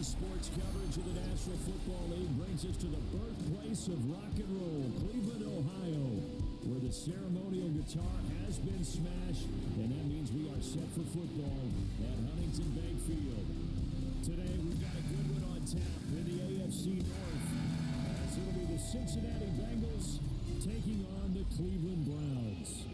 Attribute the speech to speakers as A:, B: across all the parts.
A: Sports coverage of the National Football League brings us to the birthplace of rock and roll, Cleveland, Ohio, where the ceremonial guitar has been smashed, and that means we are set for football at Huntington Bank Field. Today, we've got a good one on tap in the AFC North, as it'll be the Cincinnati Bengals taking on the Cleveland Browns.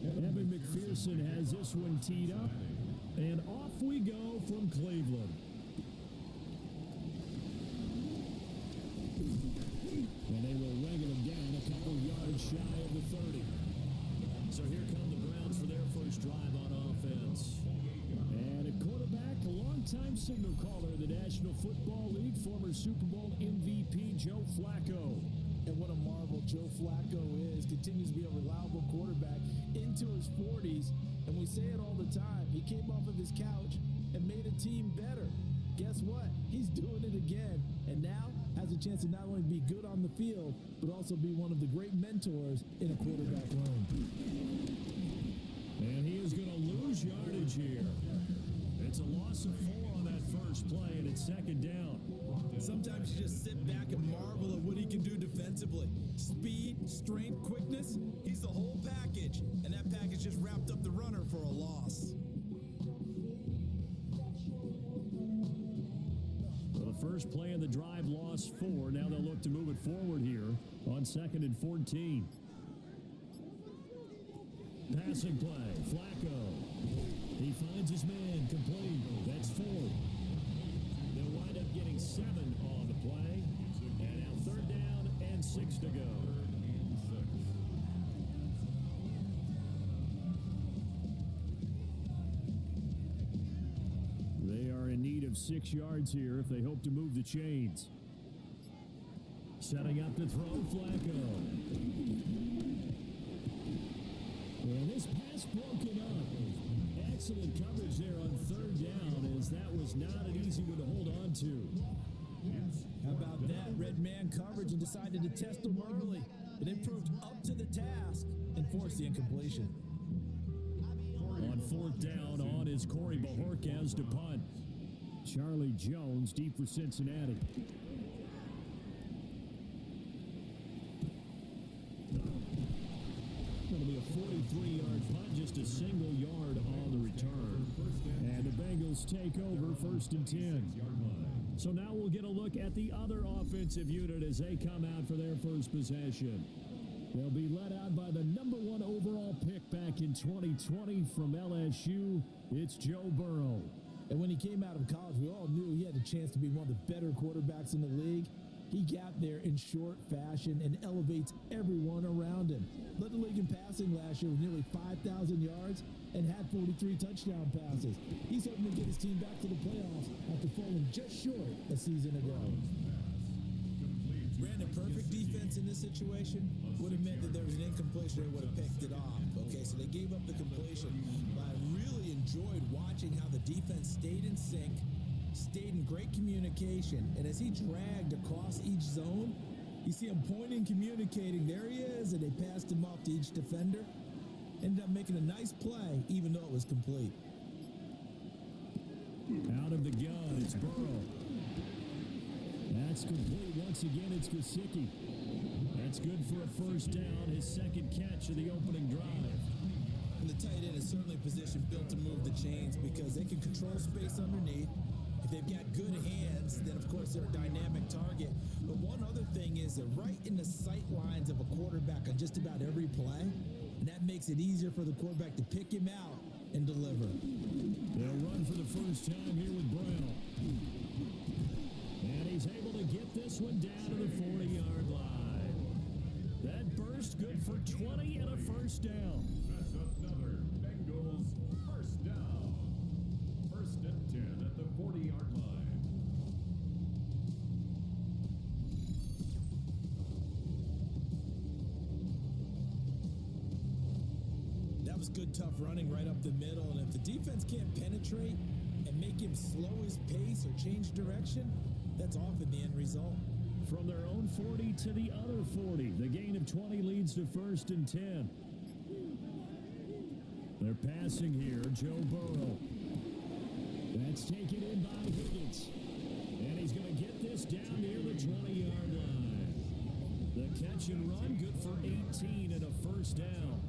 A: Evan McPherson has this one teed up, and off we go from Cleveland. And they will wrangle him down a couple yards shy of the 30. So here come the Browns for their first drive on offense. And a quarterback, a longtime signal caller in the National Football League, former Super Bowl MVP Joe Flacco.
B: And what a marvel Joe Flacco is. Continues to be a reliable quarterback into his 40s. And we say it all the time. He came off of his couch and made a team better. Guess what? He's doing it again. And now has a chance to not only be good on the field, but also be one of the great mentors in a quarterback room.
A: And he is going to lose yardage here. It's a loss of 4 on that first play, and it's second down.
B: Sometimes you just sit back and marvel at what he can do defensively. Speed, strength, quickness, he's the whole package. And that package just wrapped up the runner for a loss.
A: Well, the first play of the drive lost 4. Now they'll look to move it forward here on 2nd and 14. Passing play, Flacco. He finds his man, complete. That's 4. They'll wind up getting 7 on the play. And now 3rd down and 6 to go. They are in need of 6 yards here if they hope to move the chains. Setting up to throw, Flacco. And this pass broken up. Excellent coverage there on 3rd down, as that was not an easy one to hold on to.
B: How about that? Red man coverage and decided to test them early. But it proved up to the task and forced the incompletion.
A: On 4th down, on is Corey Bajorquez to punt. Charlie Jones deep for Cincinnati. It'll be a 43-yard punt, just a single yard on the return. And the Bengals take over 1st and 10. So now we'll get a look at the other offensive unit as they come out for their first possession. They'll be led out by the number 1 overall pick back in 2020 from LSU. It's Joe Burrow.
B: And when he came out of college, we all knew he had a chance to be one of the better quarterbacks in the league. He got there in short fashion and elevates everyone around him. Led the league in passing last year with nearly 5,000 yards and had 43 touchdown passes. He's hoping to get his team back to the playoffs after falling just short a season ago. Brandon, perfect defense in this situation would have meant that there was an incompletion. They would have picked it off. Okay, so they gave up the completion. But I really enjoyed watching how the defense stayed in sync, stayed in great communication, and as he dragged across each zone, you see him pointing, communicating. There he is, and they passed him off to each defender. Ended up making a nice play, even though it was complete.
A: Out of the gun, it's Burrow. That's complete. Once again, it's Gesicki. That's good for a 1st down, his 2nd catch of the opening drive.
B: And the tight end is certainly a position built to move the chains because they can control space underneath. If they've got good hands, then of course they're a dynamic target. But one other thing is they're right in the sight lines of a quarterback on just about every play. And that makes it easier for the quarterback to pick him out and deliver.
A: They'll run for the first time here with Brown. And he's able to get this one down to the 40-yard line. That burst good for 20 and a 1st down.
C: That's another Bengals 1st down. 1st and 10 at the 40-yard line.
B: was good, tough running right up the middle. And if the defense can't penetrate and make him slow his pace or change direction, that's often the end result.
A: From their own 40 to the other 40, the gain of 20 leads to 1st and 10. They're passing here, Joe Burrow. That's taken in by Higgins. And he's going to get this down near the 20-yard line. The catch and run, good for 18 and a 1st down.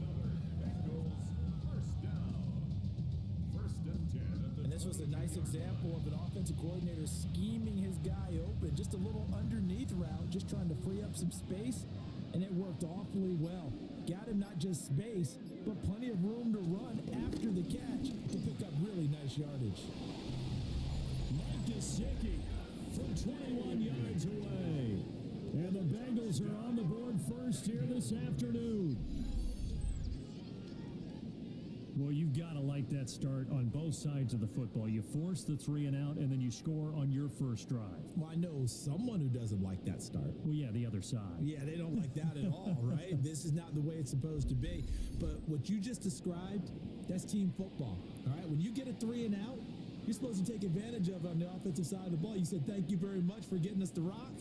B: And this was a nice example of an offensive coordinator scheming his guy open. Just a little underneath route, just trying to free up some space, and it worked awfully well. Got him not just space, but plenty of room to run after the catch to pick up really nice yardage.
A: Mike Gesicki from 21 yards away. And the Bengals are on the board first here this afternoon. Well, you've got to like that start on both sides of the football. You force the 3 and out, and then you score on your first drive.
B: Well, I know someone who doesn't like that start.
A: Well, yeah, the other side.
B: Yeah, they don't like that at all, right? This is not the way it's supposed to be. But what you just described, that's team football, all right? When you get a 3 and out, you're supposed to take advantage of it on the offensive side of the ball. You said, thank you very much for getting us the rock.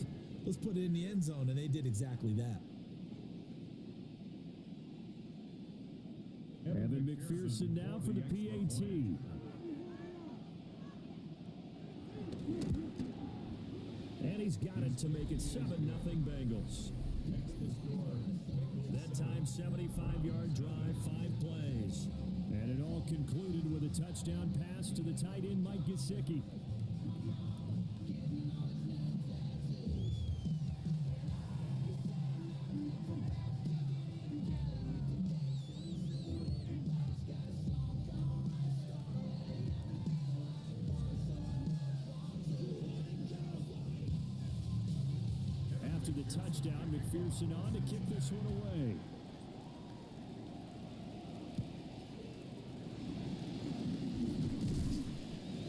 B: Let's put it in the end zone, and they did exactly that.
A: Evan McPherson now for the PAT. And he's got it to make it 7-0 Bengals. That time, 75-yard drive, 5 plays. And it all concluded with a touchdown pass to the tight end, Mike Gesicki. After the touchdown, McPherson on to kick this one away.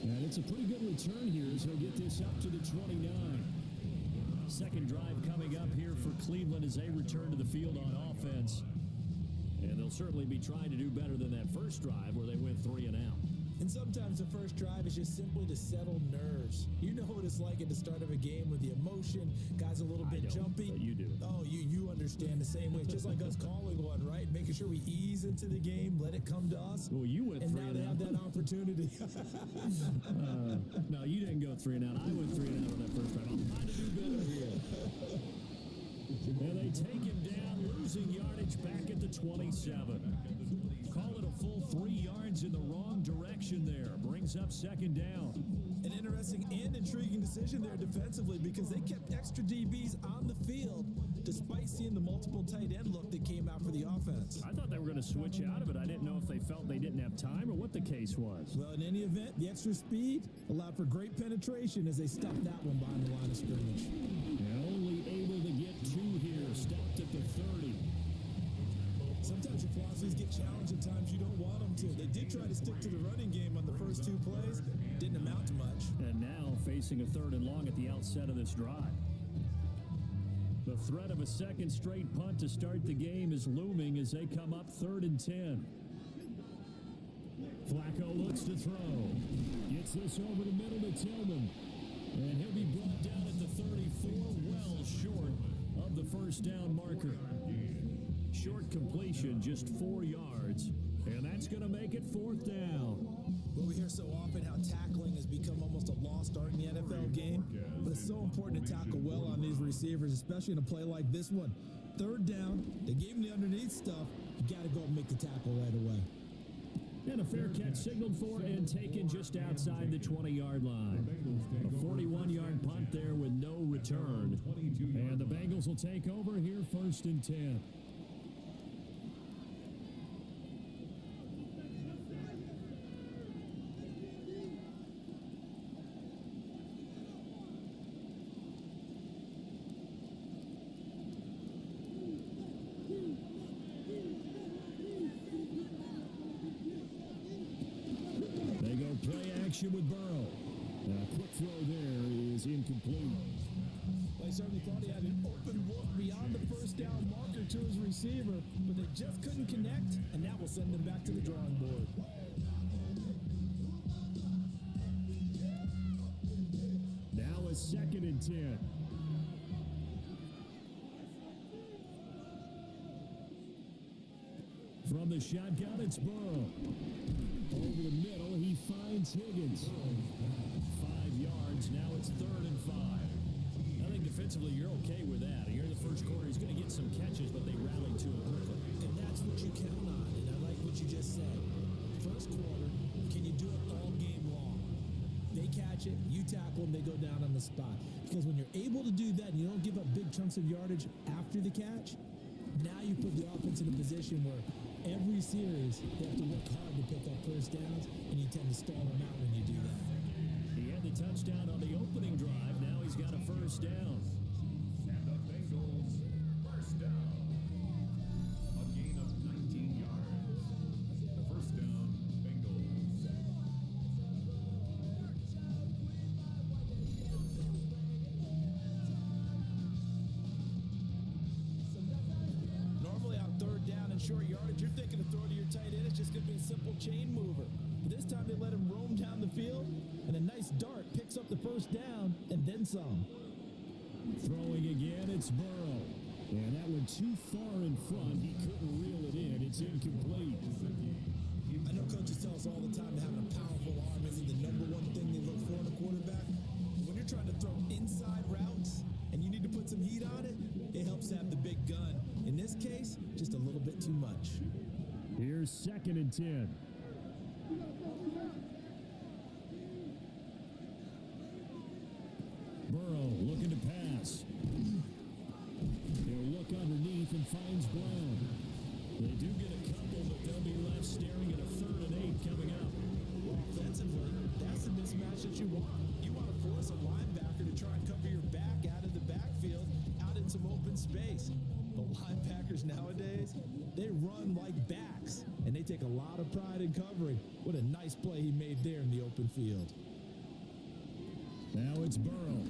A: And it's a pretty good return here as he'll get this up to the 29. Second drive coming up here for Cleveland as they return to the field on offense. And they'll certainly be trying to do better than that first drive where they went 3 and out.
B: And sometimes the first drive is just simply to settle nerves. You know what it's like at the start of a game with the emotion, guys a little bit jumpy.
A: But you do.
B: Oh, you understand the same way. It's just like us calling one, right? Making sure we ease into the game, let it come to us.
A: Well, you went 3 and out.
B: And now they have that opportunity.
A: No, you didn't go 3 and out. I went 3 and out on that first drive. I'm trying to do better here. And they take him down, losing yardage back at the 27. Call it a full 3 yards in the wrong direction there. Brings up second down.
B: An interesting and intriguing decision there defensively because they kept extra DBs on the field despite seeing the multiple tight end look that came out for the offense.
A: I thought they were going to switch out of it. I didn't know if they felt they didn't have time or what the case was.
B: Well, in any event, the extra speed allowed for great penetration as they stuffed that one behind the line of scrimmage.
A: And only able to get 2 here. Stopped at the 30.
B: Sometimes your philosophies get challenged at times you don't want them to. They did try to stick to the running game on the first 2 plays. Didn't amount to much.
A: And now facing a 3rd and long at the outset of this drive. The threat of a second straight punt to start the game is looming as they come up 3rd and 10. Flacco looks to throw. Gets this over the middle to Tillman. And he'll be brought down at the 34, well short of the first down marker. Short completion, just 4 yards. And that's going to make it 4th down.
B: Well, we hear so often how tackling has become almost a lost art in the NFL game. But it's so important to tackle well on these receivers, especially in a play like this one. 3rd down, they gave him the underneath stuff. You got to go and make the tackle right away.
A: And a fair catch signaled for and taken just outside the 20-yard line. A 41-yard punt there with no return. And the Bengals will take over here 1st and 10. With Burrow. A quick throw there is incomplete.
B: Well, he certainly thought he had an open look beyond the first first down marker to his receiver, but they just couldn't connect, and that will send them back to the drawing board.
A: Now a 2nd and 10. From the shotgun, it's Burrow. Over the middle, he finds Higgins. 5 yards, now it's 3rd and 5. I think defensively you're okay with that. Here in the first quarter, he's going to get some catches, but they rallied to it quickly.
B: And that's what you count on, and I like what you just said. First quarter, can you do it all game long? They catch it, you tackle them, they go down on the spot. Because when you're able to do that and you don't give up big chunks of yardage after the catch, now you put the offense in a position where every series they have to work hard to pick up first downs, and you tend to stall them out when you do that.
A: He had the touchdown on the opening drive. Now he's got a first down.
C: And the Bengals first down. A gain of 19 yards. First down, Bengals.
B: Normally on 3rd down and short yardage, you're thinking of throwing to your tight end. It's just going to be a simple chain mover. But this time they let him roam down the field, and a nice dart picks up the first down and then some.
A: Throwing again, it's Burrow. And that went too far in front. He couldn't reel it in. It's incomplete.
B: I know coaches tell us all the time that having a powerful arm isn't the number one thing they look for in a quarterback. When you're trying to throw inside routes and you need to put some heat on it, it helps to have the big gun. In this case, just a little bit too much.
A: Here's 2nd and 10. Burrow looking to pass. He'll look underneath and finds Brown. They do get a couple, but they'll be left staring at a 3rd and 8 coming up.
B: Offensively, that's the mismatch that you want. You want to force a linebacker to try and cover your back out of the backfield, out in some open space. The linebackers nowadays, they run like backs, and they take a lot of pride in covering. What a nice play he made there in the open field.
A: Now it's Burrow.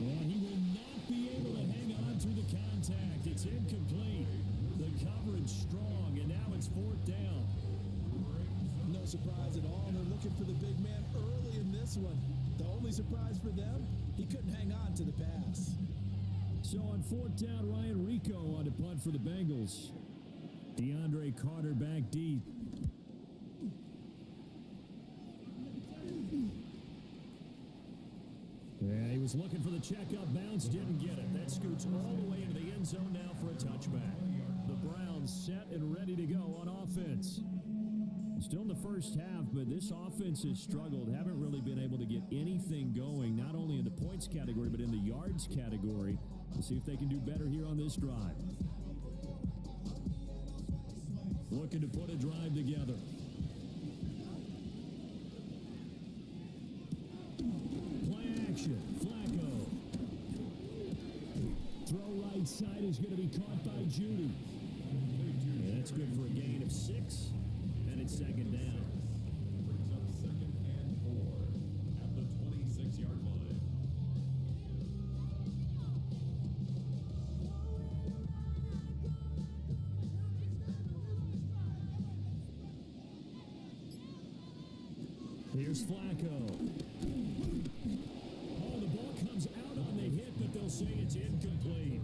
A: And he will not be able to hang on through the contact. It's incomplete. The coverage strong, and now it's 4th down.
B: No surprise at all. They're looking for the big man early in this one. The only surprise for them, he couldn't hang on to the pass.
A: So on 4th down, Ryan Rico on to punt for the Bengals. DeAndre Carter back deep. Yeah, he was looking for the checkup bounce, didn't get it. That scoots all the way into the end zone now for a touchback. The Browns set and ready to go on offense. Still in the first half, but this offense has struggled. Haven't really been able to get anything going, not only in the points category, but in the yards category. We'll see if they can do better here on this drive. Looking to put a drive together. Play action. Flacco. Throw right side is going to be caught by Judy. And that's good for a gain of 6. And it's 2nd down.
C: Brings up 2nd and 4 at the 26-yard line.
A: Here's Flacco. Oh, the ball comes out on the hit, but they'll say it's incomplete.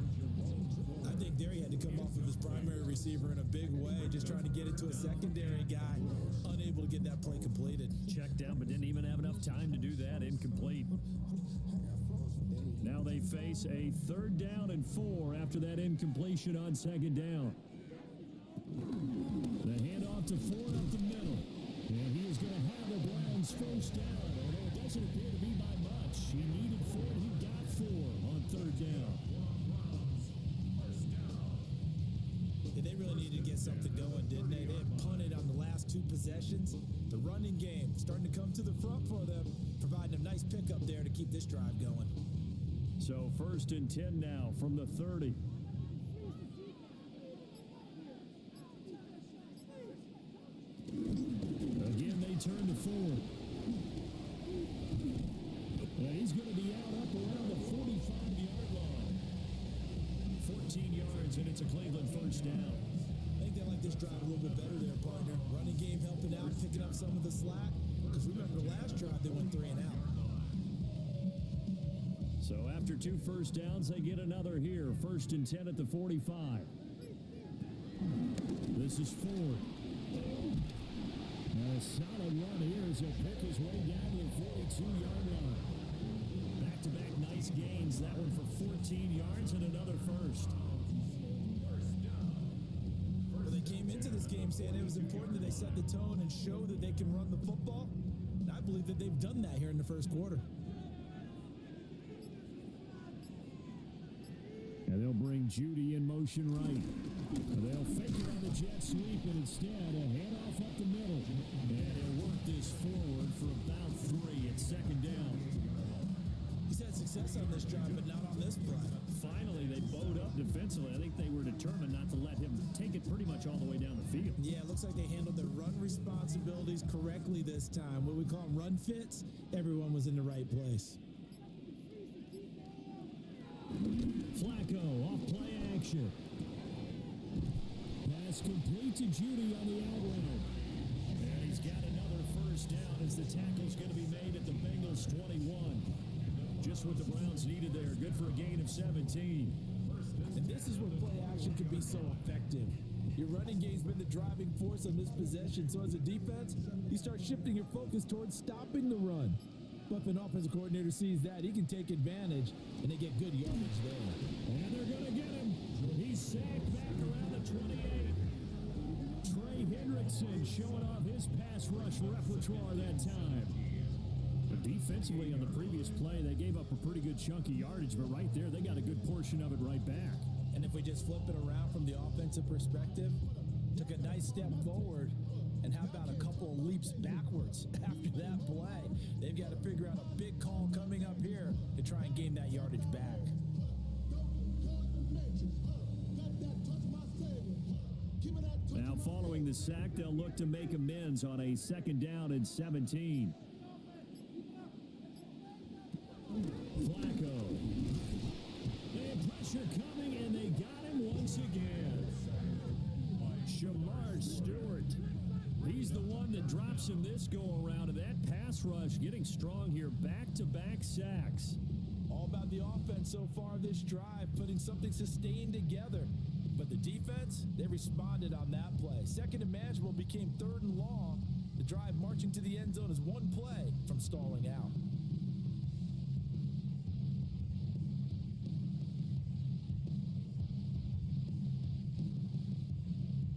B: I think there he had to come off of his primary receiver in a big way, just trying to get it to a secondary guy, unable to get that play completed.
A: Checked down, but didn't even have enough time to do that. Incomplete. Now they face a 3rd down and 4 after that incompletion on 2nd down. The handoff to Ford up the middle. And he is going to have the Browns first down, although it doesn't appear to be by much. He needed 4, he got 4 on 3rd down.
B: Yeah, they really needed to get something going, didn't they? They had punted on the last 2 possessions. The running game starting to come to the front for them, providing a nice pickup there to keep this drive going.
A: So 1st and 10 now from the 30. Again, they turn to Ford. And he's going to be out up around the 45-yard line. 14 yards, and it's a Cleveland first down.
B: I think they like this drive a little bit better there, partner. Running game helping out, picking up some of the slack. Because remember, last drive they went 3 and out.
A: So after 2 first downs, they get another here. 1st and 10 at the 45. This is Ford. And a solid run here as he'll pick his way down to the 42-yard line. Back-to-back nice gains. That one for 14 yards and another first.
B: Well, they came into this game saying it was important that they set the tone and show that they can run the football. And I believe that they've done that here in the first quarter.
A: And they'll bring Judy in motion right. They'll fake it on the jet sweep, and instead a handoff up the middle. And they'll work this forward for about 3 at 2nd down.
B: He's had success on this drive, but not on this play.
A: Finally, they bowed up defensively. I think they were determined not to let him take it pretty much all the way down the field.
B: Yeah, it looks like they handled their run responsibilities correctly this time. What we call them run fits, everyone was in the right place.
A: Flacco off play action. Pass complete to Judy on the outrunner. And he's got another first down as the tackle's going to be made at the Bengals 21. Just what the Browns needed there. Good for a gain of 17.
B: And this is where play action can be so effective. Your running game's been the driving force on this possession. So as a defense, you start shifting your focus towards stopping the run. But if an offensive coordinator sees that, he can take advantage, and they get good yardage there.
A: And they're going to get him. He's sacked back around the 28. Trey Hendrickson showing off his pass rush repertoire that time. But defensively on the previous play, they gave up a pretty good chunk of yardage, but right there, they got a good portion of it right back.
B: And if we just flip it around from the offensive perspective, took a nice step forward, and how about a couple of leaps backwards after that play? They've got to figure out a big call coming up here to try and gain that yardage back.
A: Now, following the sack, they'll look to make amends on a 2nd down and 17. Flacco. They had pressure coming, and they got him once again. Shamar Stewart. He's the one that drops him this go-around, and that pass rush getting strong here. Back-to-back sacks.
B: All about the offense so far this drive, putting something sustained together. But the defense, they responded on that play. 2nd and manageable became 3rd and long. The drive marching to the end zone is one play from stalling out.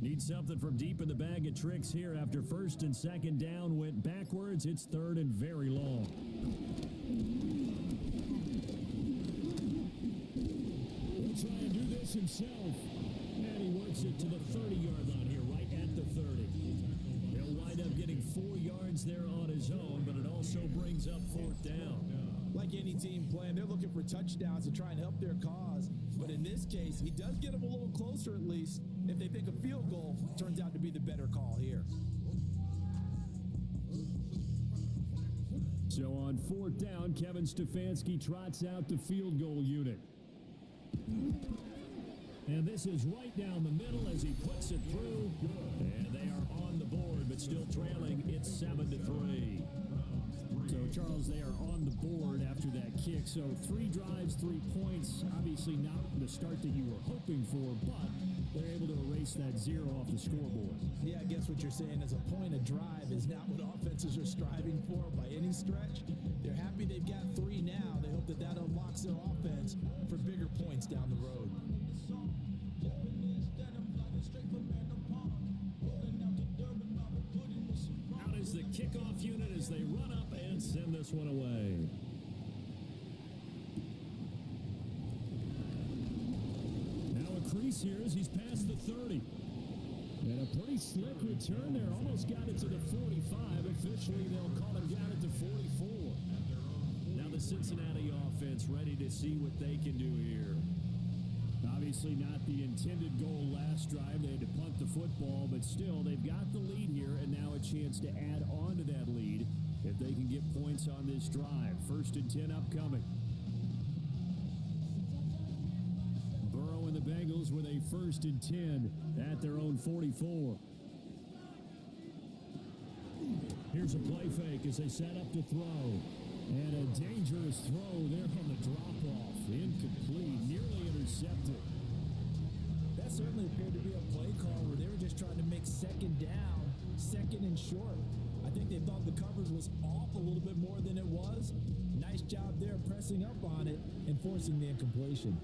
A: Need something from deep in the bag of tricks here after 1st and 2nd down went backwards. It's 3rd and very long. He'll try and do this himself. And he works it to the 30-yard line here, right at the 30. He'll wind up getting 4 yards there on his own, but it also brings up 4th down.
B: Like any team playing, they're looking for touchdowns to try and help their cause. But in this case, he does get them a little closer at least. If they think a field goal turns out to be the better call here.
A: So on 4th down, Kevin Stefanski trots out the field goal unit. And this is right down the middle as he puts it through. And they are on the board, but still trailing. It's 7-3. So, Charles, they are on the board after that kick. So 3 drives, 3 points. Obviously not the start that you were hoping for, but they're able to erase that 0 off the scoreboard.
B: Yeah, I guess what you're saying is a point of drive is not what offenses are striving for by any stretch. They're happy they've got 3 now. They hope that that unlocks their offense for bigger points down the road.
A: Out is the kickoff unit as they run up and send this one away. Now a crease here as he's past the 30. And a pretty slick return there. Almost got it to the 45. Officially, they'll call him down at the 44. Now the Cincinnati offense ready to see what they can do here. Obviously not the intended goal last drive. They had to punt the football, but still, they've got the lead here, and now a chance to add on to that lead if they can get points on this drive. 1st and 10 upcoming. Burrow and the Bengals Bengals with a 1st and 10 at their own 44. Here's a play fake as they set up to throw. And a dangerous throw there on the drop-off. Incomplete, nearly intercepted.
B: That certainly appeared to be a play call where they were just trying to make second down, second and short. I think they thought the coverage was off a little bit more than it was. Nice job there pressing up on it and forcing the incompletion.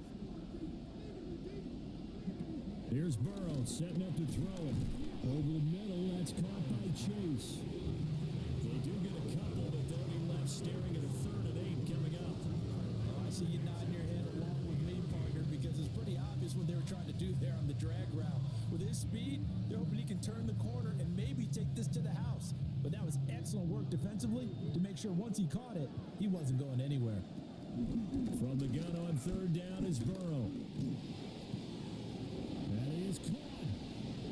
A: Here's Burrow setting up to throw it. Over the middle, that's caught by Chase. They do get a couple, but they'll be left staring at a 3rd and 8 coming up.
B: Oh, I see you nodding your head along with me, partner, because it's pretty obvious what they were trying to do there on the drag route. With his speed, they're hoping he can turn the corner and maybe take this to the house. But that was excellent work defensively to make sure once he caught it, he wasn't going anywhere.
A: From the gun on 3rd down is Burrow. That is caught.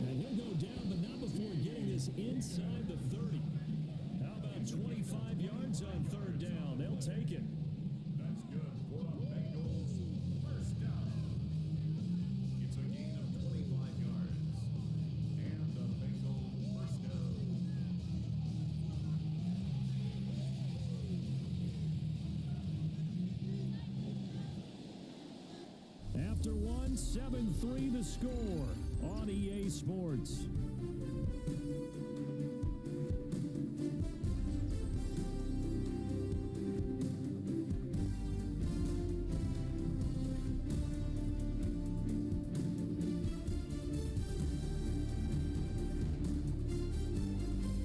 A: And he'll go down, but not before getting this inside the 30. How about 25 yards on 3rd down? They'll take it.
C: That's good for the Bengals. First down. It's a gain of 25 yards. And the Bengals first down.
A: After one, 7-3 the score on EA Sports.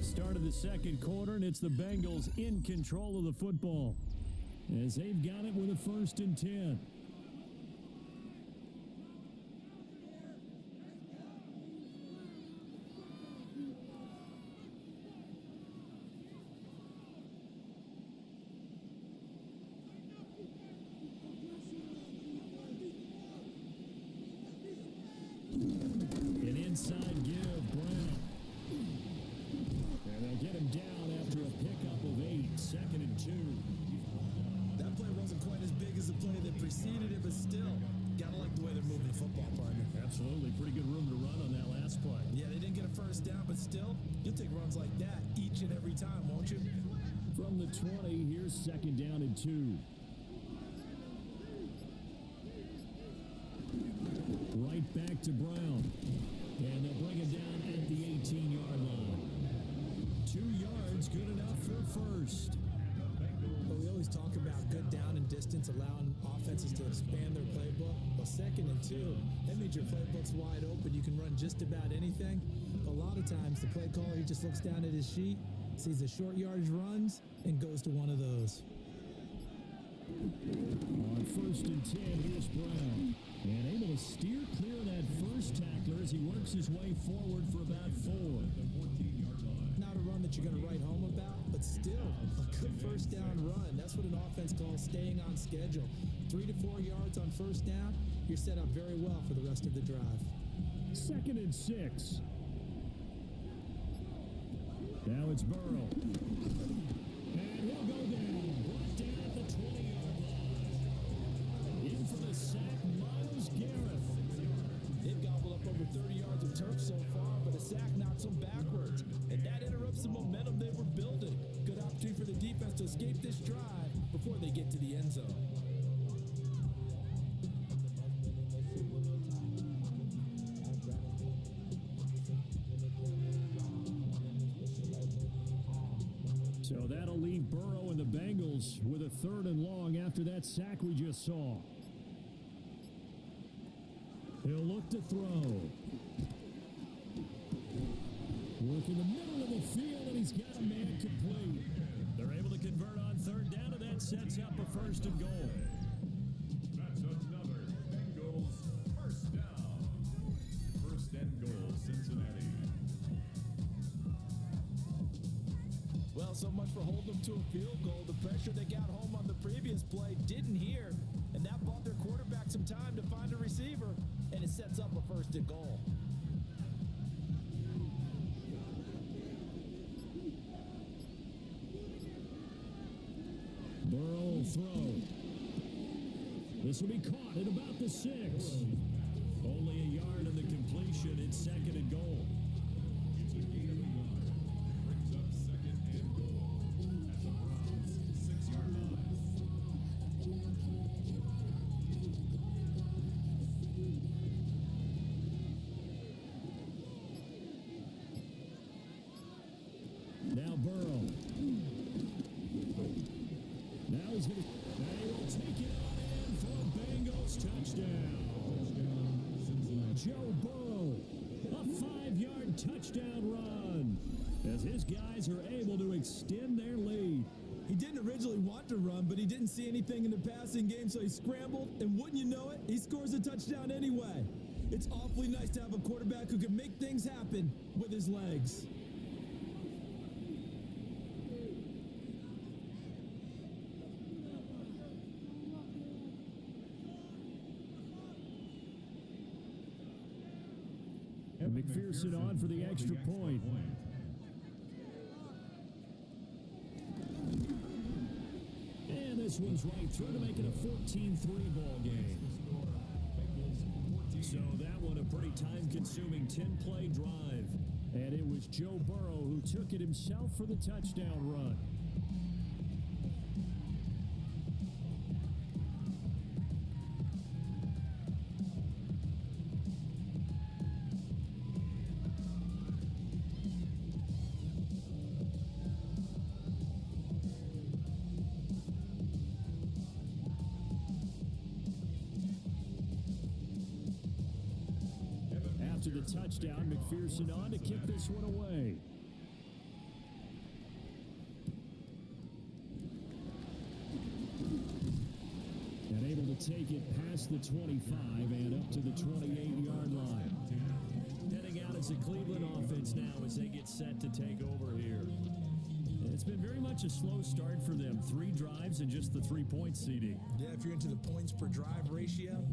A: Start of the second quarter, and it's the Bengals in control of the football as they've got it with a 1st and 10. An inside give, Brown. And they'll get him down after a pickup of 8, 2nd and 2.
B: That play wasn't quite as big as the play that preceded it, but still, gotta like the way they're moving the football, partner.
A: Absolutely. Pretty good room to run on that last play.
B: Yeah, they didn't get a 1st down, but still, you'll take runs like that each and every time, won't you?
A: From the 20, here's 2nd down and 2. Right back to Brown. And they'll bring it down at the 18-yard line. 2 yards, good enough for a 1st.
B: But we always talk about good down and distance, allowing offenses to expand their playbook. Well, 2nd and 2, that means your playbook's wide open. You can run just about anything. But a lot of times, the play caller, he just looks down at his sheet, sees the short yardage runs, and goes to one of those.
A: On 1st and 10, here's Brown. And able to steer clear of that first tackler as he works his way forward for about 4.
B: Not a run that you're going to write home about, but still a good 1st down run. That's what an offense calls staying on schedule. 3 to 4 yards on 1st down, you're set up very well for the rest of the drive.
A: 2nd and 6. Now it's Burrow. And he'll go down. Brought down at the 20-yard line. In for the sack, Myles Garrett.
B: They've gobbled up over 30 yards of turf so far, but a sack knocks them backwards. And that interrupts the momentum they were building. Good opportunity for the defense to escape this drive before they get to the end zone.
A: So that'll leave Burrow and the Bengals with a 3rd and long after that sack we just saw. He'll look to throw. Work in the middle of the field, and he's got a man complete. They're able to convert on 3rd down, and that sets up a 1st and goal.
C: That's another Bengals first down. 1st and goal, Cincinnati.
B: Well, so much for holding them to a field goal. The pressure they got home on the previous play didn't hear, and that bought their quarterback some time to find a receiver, and it sets up a 1st and goal.
A: Burrow will throw. This will be caught at about the 6. Only a completion. It's second and goal.
C: It's a gain of a yard. Brings up second and goal at the Browns' 6-yard line.
A: Now Burrow. Now he's going to... They will take it on in for a Bengals touchdown.
C: Cincinnati.
A: Joe Burrow, a 5-yard touchdown run as his guys are able to extend their lead.
B: He didn't originally want to run, but he didn't see anything in the passing game, so he scrambled, and wouldn't you know it, he scores a touchdown anyway. It's awfully nice to have a quarterback who can make things happen with his legs.
A: McPherson on for the extra point. And this one's right through to make it a 14-3 ball game. So that one a pretty time-consuming 10-play drive. And it was Joe Burrow who took it himself for the touchdown run. After the touchdown, McPherson on to kick this one away. And able to take it past the 25 and up to the 28-yard line. Heading out as the Cleveland offense now as they get set to take over here. It's been very much a slow start for them. 3 drives and just the 3-point seeding.
B: Yeah, if you're into the points per drive ratio,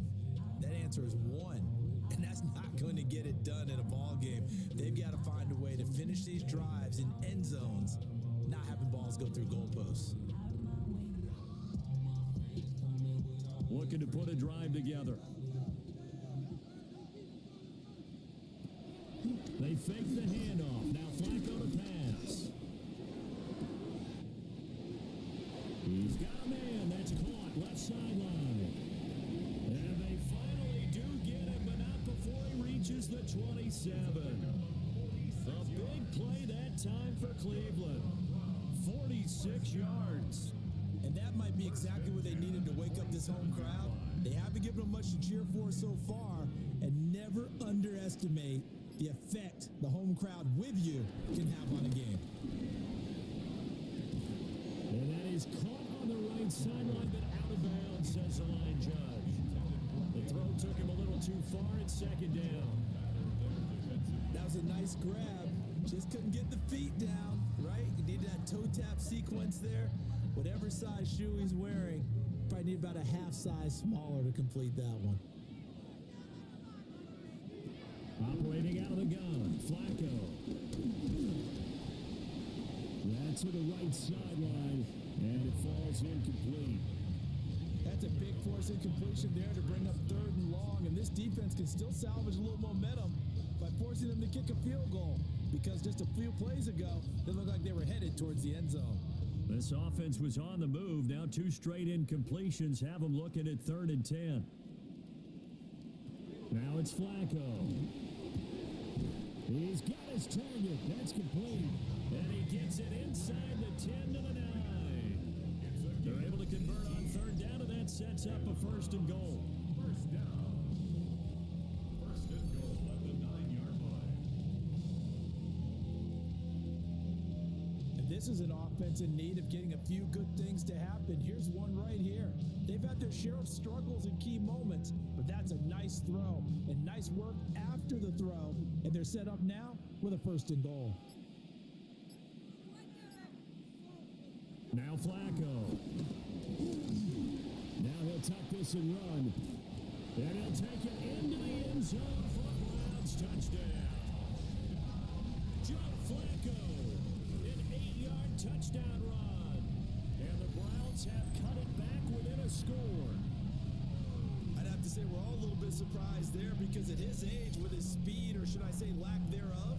B: that answer is 1. And that's not going to get it done in a ball game. They've got to find a way to finish these drives in end zones, not having balls go through goalposts.
A: Looking to put a drive together. They fake the handoff. Now Flacco to pass. He's got a man. That's caught. Left sideline. And they finally do get him, but not before he reaches the 27. A big play that time for Cleveland. 46 yards.
B: And that might be exactly what they needed to wake up this home crowd. They haven't given them much to cheer for so far, and never underestimate the effect the home crowd with you can have on a game.
A: And that is caught on the right sideline, but out of bounds, says the line judge. The throw took him a little too far at second down.
B: That was a nice grab. Just couldn't get the feet down, right? You needed that toe tap sequence there. Whatever size shoe he's wearing, probably need about a half size smaller to complete that one.
A: Operating out of the gun, Flacco. That's to the right sideline, and it falls incomplete.
B: That's a big force incompletion there to bring up 3rd and long, and this defense can still salvage a little momentum by forcing them to kick a field goal, because just a few plays ago, they looked like they were headed towards the end zone.
A: This offense was on the move. Now 2 straight incompletions have them looking at 3rd and 10. Now it's Flacco. He's got his target. That's complete. And he gets it inside the 10 to the 9. They're able to convert on 3rd down, and that sets up a 1st and goal.
C: First down. First and goal at the 9-yard line.
B: And this is an offense in need of getting a few good things to happen. Here's one right here. They've had their share of struggles in key moments, but that's a nice throw and nice work after the throw. And they're set up now with a 1st and goal.
A: Now Flacco. Now he'll tuck this and run. And he'll take it into the end zone for a Browns touchdown. Joe Flacco, an 8-yard touchdown run. And the Browns have cut it back within a score.
B: I'd have to say we're all a little bit bit of surprise there because at his age, with his speed, or should I say lack thereof,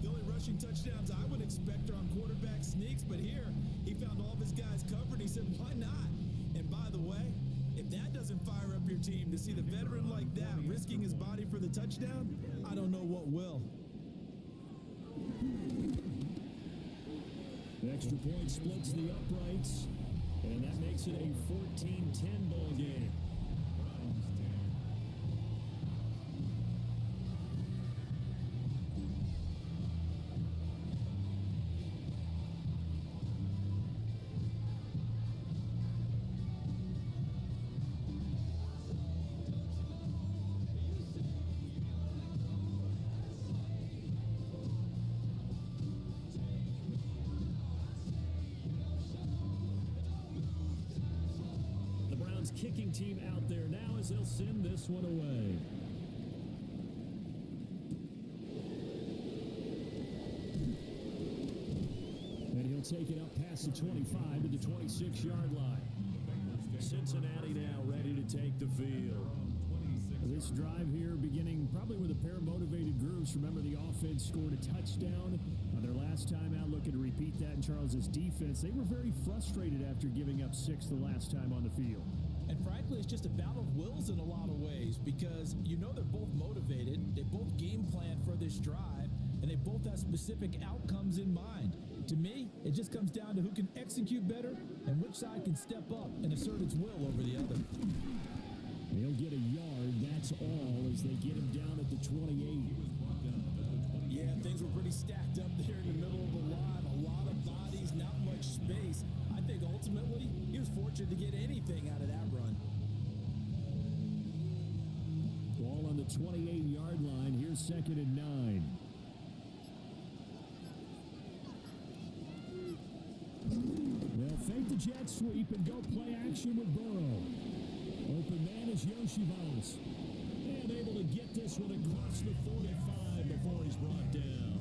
B: the only rushing touchdowns I would expect are on quarterback sneaks, but here he found all of his guys covered. He said, why not? And by the way, if that doesn't fire up your team to see the veteran like that risking his body for the touchdown, I don't know what will.
A: The extra point splits the uprights, and that makes it a 14-10 ball game. Kicking team out there now as they'll send this one away. And he'll take it up past the 25 to the 26-yard line. Cincinnati now ready to take the field. This drive here beginning probably with a pair of motivated groups. Remember, the offense scored a touchdown on their last time out. Looking to repeat that in Charles's defense. They were very frustrated after giving up 6 the last time on the field.
B: And frankly, it's just a battle of wills in a lot of ways because you know they're both motivated, they both game plan for this drive, and they both have specific outcomes in mind. To me, it just comes down to who can execute better and which side can step up and assert its will over the other.
A: They'll get a yard, that's all, as they get him down at the 28.
B: Yeah, things were pretty stacked up there in the middle of the line. A lot of bodies, not much space. I think ultimately he was fortunate to get anything out of that run.
A: Ball on the 28-yard line. Here's 2nd and 9. They'll fake the jet sweep and go play action with Burrow. Open man is Yoshivas. And able to get this one across the 45 before he's brought down.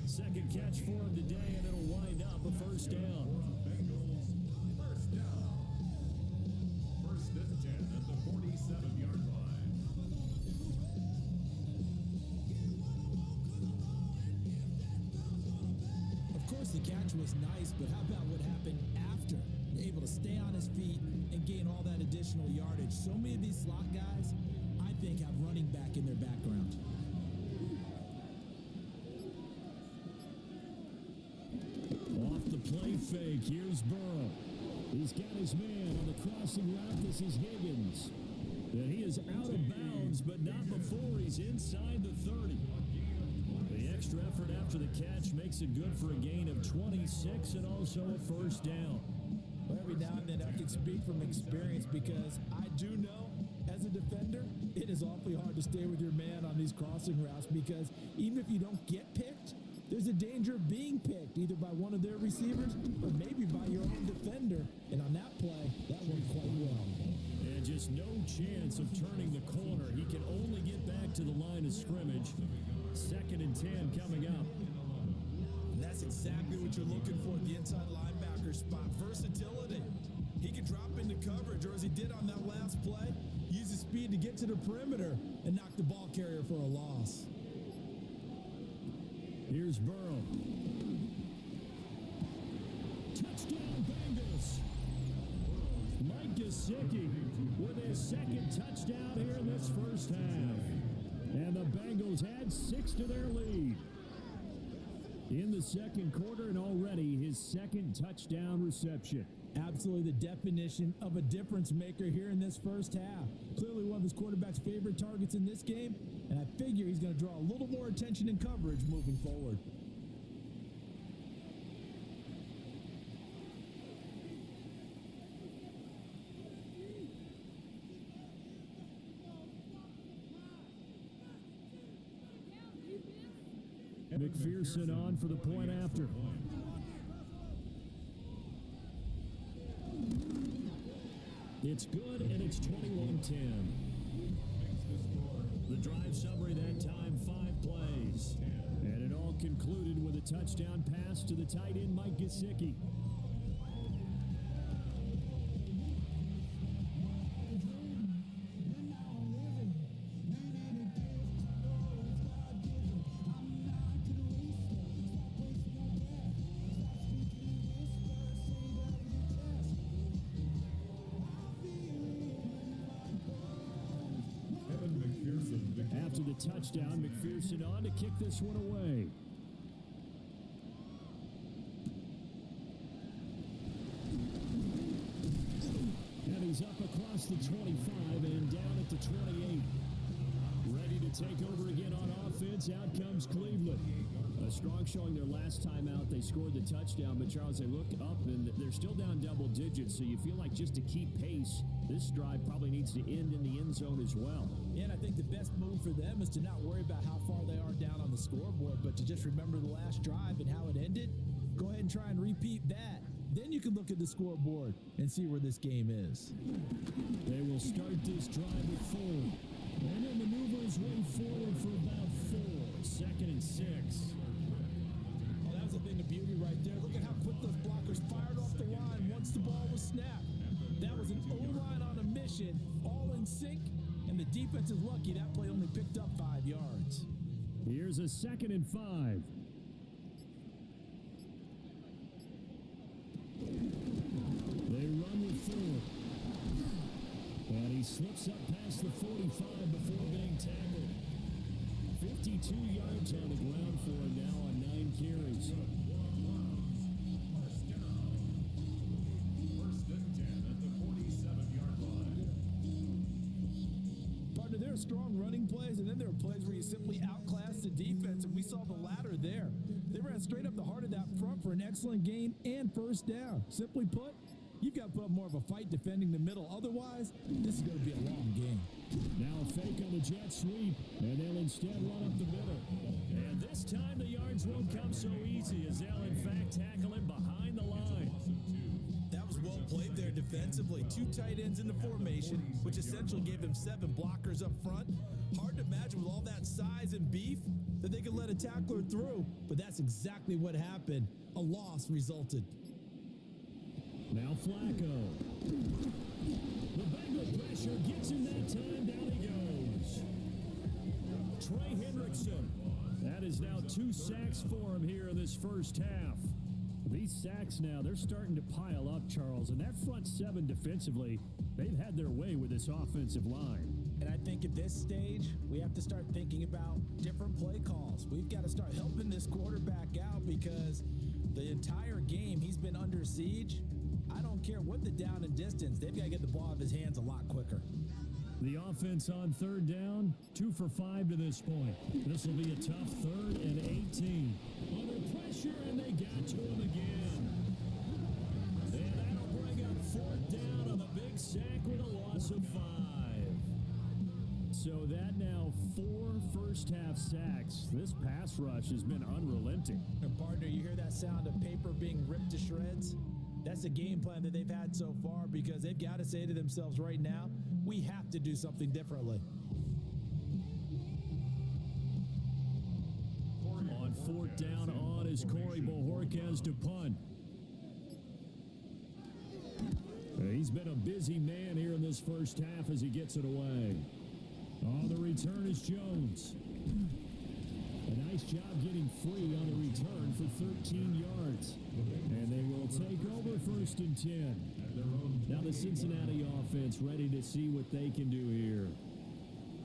A: Second catch for him today, and it'll wind up a first down.
C: Bengals, first down. First and 10 at the 47-yard line.
B: Of course, the catch was nice, but how about what happened after? Able to stay on his feet and gain all that additional yardage. So many of these slot guys, I think, have running back in their background.
A: Off the play fake, here's Burrow. He's got his man on the crossing route. This is Higgins. And he is out of bounds, but not before he's inside the 30. The extra effort after the catch makes it good for a gain of 26 and also a first down.
B: Well, every now and then I can speak from experience because I do know as a defender, it is awfully hard to stay with your man on these crossing routes because even if you don't get picked, there's a danger of being picked either by one of their receivers or maybe by your own defender. And on that play, that went quite well.
A: And just no chance of turning the corner. He can only get back to the line of scrimmage. 2nd and 10 coming up.
B: And that's exactly what you're looking for at the inside linebacker spot. Versatility. He can drop into coverage, or as he did on that last play, use his speed to get to the perimeter and knock the ball carrier for a loss.
A: Here's Burrow. Touchdown, Bengals. Mike Gesicki with his 2nd touchdown here in this first half. And the Bengals add 6 to their lead. In the 2nd quarter, and already his 2nd touchdown reception.
B: Absolutely the definition of a difference maker here in this first half. Clearly one of his quarterback's favorite targets in this game, and I figure he's going to draw a little more attention and coverage moving forward.
A: McPherson on for the point after. It's good, and it's 21-10. The drive summary that time, 5 plays. And it all concluded with a touchdown pass to the tight end, Mike Gesicki. a touchdown. McPherson on to kick this one away. And he's up across the 25 and down at the 28. Ready to take over again on offense. Out comes Cleveland. A strong showing their last time out. They scored the touchdown, but Charles, they look up and they're still down double digits, so you feel like just to keep pace, this drive probably needs to end in the end zone as well.
B: Yeah, and I think the best move for them is to not worry about how far they are down on the scoreboard, but to just remember the last drive and how it ended. Go ahead and try and repeat that. Then you can look at the scoreboard and see where this game is.
A: They will start this drive with 4. And then maneuver his way forward for about 4. 2nd and 6.
B: Oh, that was a thing of beauty right there. Look at how quick those blockers fired off the line once the ball was snapped. That was an O-line on a mission, all in sync, and the defense is lucky that play only picked up 5 yards.
A: Here's a 2nd and 5. They run with 4. And he slips up past the 45 before being tackled. 52 yards on the ground for him now on 9 carries.
C: First and 10 at the 47-yard line.
B: Partner, there are strong running plays, and then there are plays where you simply outclass the defense, and we saw the latter there. They ran straight up the heart of that front for an excellent gain and first down. Simply put, you've got to put up more of a fight defending the middle. Otherwise, this is going to be a long game.
A: Now a fake on the jet sweep, and they'll instead run up the middle. And this time the yards won't come so easy as they'll in fact tackle him behind the line.
B: That was well played there defensively. 2 tight ends in the formation, which essentially gave him 7 blockers up front. Hard to imagine with all that size and beef that they could let a tackler through, but that's exactly what happened. A loss resulted.
A: Now Flacco. The Bengal pressure gets him that time. Down he goes. Trey Hendrickson. That is now 2 sacks for him here in this first half. These sacks now, they're starting to pile up, Charles. And that front 7 defensively, they've had their way with this offensive line.
B: And I think at this stage, we have to start thinking about different play calls. We've got to start helping this quarterback out because the entire game he's been under siege. I don't care what the down and distance. They've got to get the ball out of his hands a lot quicker.
A: The offense on 3rd down, 2 for 5 to this point. This will be a tough 3rd and 18. Under pressure, and they got to him again. And that'll bring up 4th down on the big sack with a loss of 5. So that now 4 first-half sacks. This pass rush has been unrelenting.
B: And partner, you hear that sound of paper being ripped to shreds? That's the game plan that they've had so far because they've got to say to themselves right now, we have to do something differently.
A: On 4th down on is Corey Bojorquez to punt. He's been a busy man here in this first half as he gets it away. On the return is Jones. A nice job getting free on the return for 13 yards. And they will take over 1st and 10. Now the Cincinnati offense ready to see what they can do here.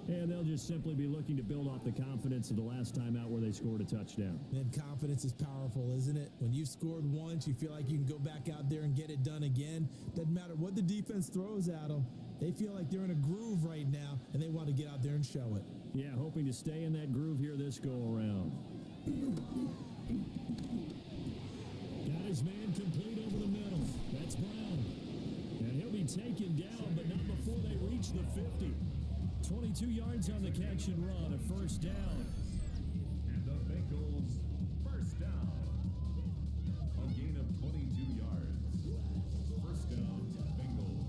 A: And they'll just simply be looking to build off the confidence of the last time out where they scored a touchdown.
B: And confidence is powerful, isn't it? When you've scored once, you feel like you can go back out there and get it done again. Doesn't matter what the defense throws at them. They feel like they're in a groove right now, and they want to get out there and show it.
A: Yeah, hoping to stay in that groove here this go-around. Got his man complete over the middle. That's Brown. And he'll be taken down, but not before they reach the 50. 22 yards on the catch and run, a 1st down.
C: And the Bengals first down. A gain of 22 yards. First down, Bengals.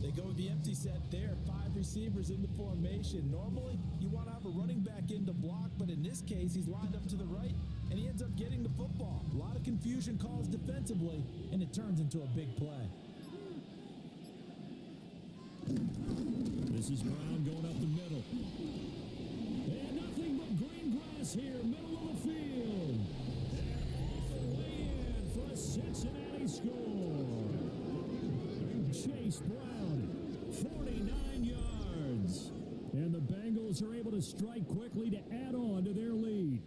B: They go with the empty set there. 5 receivers in the formation. Normally, you want to have a running back in to block, but in this case, he's lined up to the right, and he ends up getting the football. A lot of confusion calls defensively, and it turns into a big play.
A: This is Brown going up the middle. And nothing but green grass here, middle of the field. And all the way in for a Cincinnati score. Chase Brown, 49 yards. And the Bengals are able to strike quickly to add on to their lead.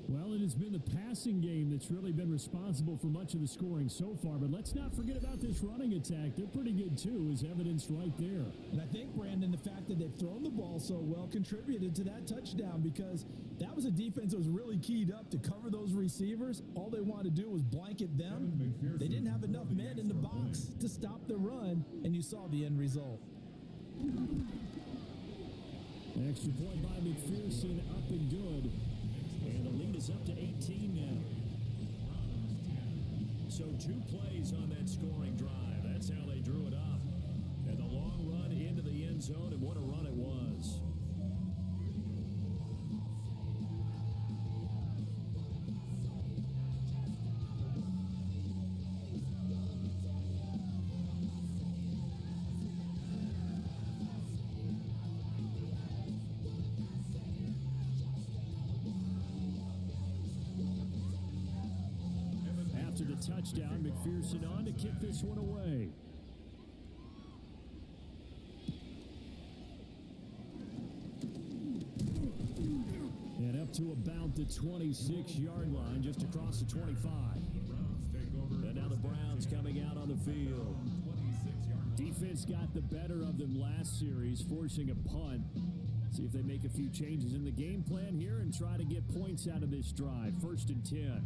A: Well, it has been the passing game that's really been responsible for much of the scoring so far. But let's not forget about this running attack. They're pretty good, too, as evidenced right there.
B: And I think, Brandon, the fact that they've thrown the ball so well contributed to that touchdown, because that was a defense that was really keyed up to cover those receivers. All they wanted to do was blanket them. They didn't have enough men in the box to stop the run, and you saw the end result.
A: Extra point by McPherson, up and good. And the lead is up to 18 now. So 2 plays on that scoring drive. That's how they drew it up. And the long run into the end zone, and what a run it was. After the touchdown, McPherson on to kick this one away. And up to about the 26-yard line, just across the 25. And now the Browns coming out on the field. Defense got the better of them last series, forcing a punt. See if they make a few changes in the game plan here and try to get points out of this drive. 1st and 10.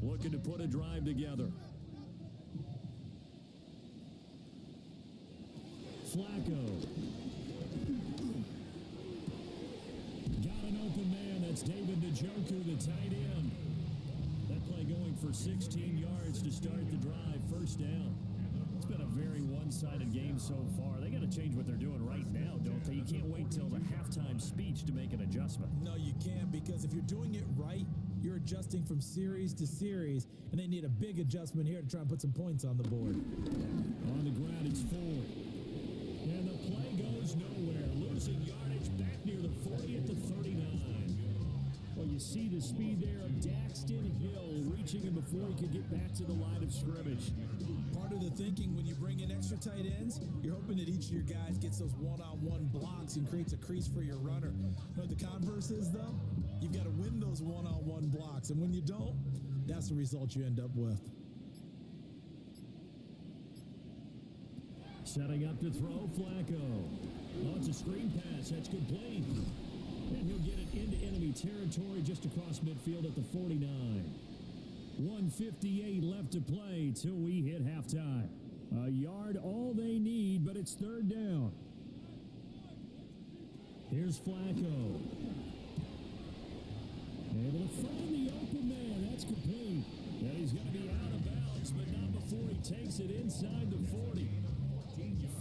A: Looking to put a drive together. Flacco. Got an open man. That's David Njoku, the tight end. That play going for 16 yards to start the drive. 1st down. It's been a very one-sided game so far. They got to change what they're doing right now, don't they? You can't wait till the halftime speech to make an adjustment.
B: No, you can't, because if you're doing it right, you're adjusting from series to series, and they need a big adjustment here to try and put some points on the board.
A: On the ground, it's 4. And the play goes nowhere. Losing yardage back near the 40 at the 39. Well, you see the speed there of Daxton Hill reaching him before he could get back to the line of scrimmage.
B: Part of the thinking when you bring in extra tight ends, you're hoping that each of your guys gets those one-on-one blocks and creates a crease for your runner. You know what the converse is, though? You've got to win those one-on-one blocks, and when you don't, that's the result you end up with.
A: Setting up to throw, Flacco. Oh, it's a screen pass. That's complete. And he'll get it into enemy territory just across midfield at the 49. 1:58 left to play till we hit halftime. A yard all they need, but it's 3rd down. Here's Flacco. Able to find the open man. That's complete. And he's going to be out of bounds, but not before he takes it inside the 40.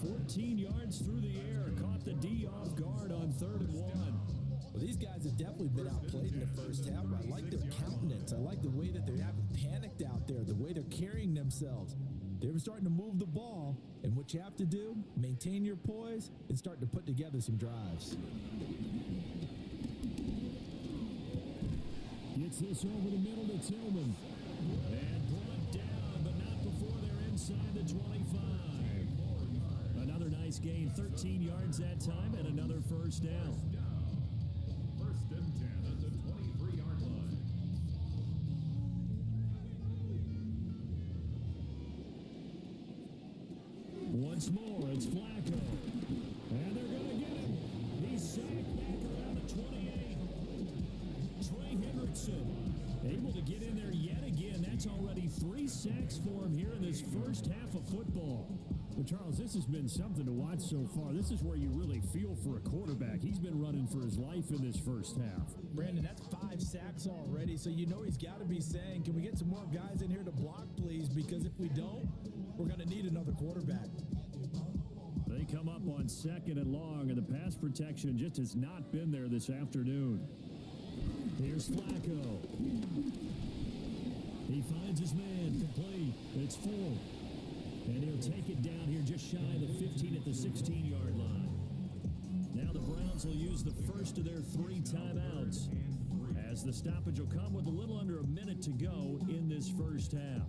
A: 14 yards through the air. Caught the D off guard on 3rd and 1.
B: Well, these guys have definitely been outplayed in the first half. I like their countenance. I like the way that they haven't panicked out there, the way they're carrying themselves. They're starting to move the ball, and what you have to do, maintain your poise and start to put together some drives.
A: Gets this over the middle to Tillman. And brought down, but not before they're inside the 25. Another nice gain, 13 yards that time, and another 1st down.
C: 1st and 10 at the 23-yard line.
A: Once more, it's Flacco. And they're going to get him. He's sacked back around the 28. Trey Hendrickson able to get in there yet again. That's already 3 sacks for him here in this first half of football. Well, Charles, this has been something to watch so far. This is where you really feel for a quarterback. He's been running for his life in this first half.
B: Brandon, that's 5 sacks already, so you know he's got to be saying, can we get some more guys in here to block, please? Because if we don't, we're going to need another quarterback.
A: They come up on 2nd and long, and the pass protection just has not been there this afternoon. Here's Flacco. He finds his man complete. It's full. And he'll take it down here just shy of the 15 at the 16-yard line. Now the Browns will use the first of their 3 timeouts, as the stoppage will come with a little under a minute to go in this first half.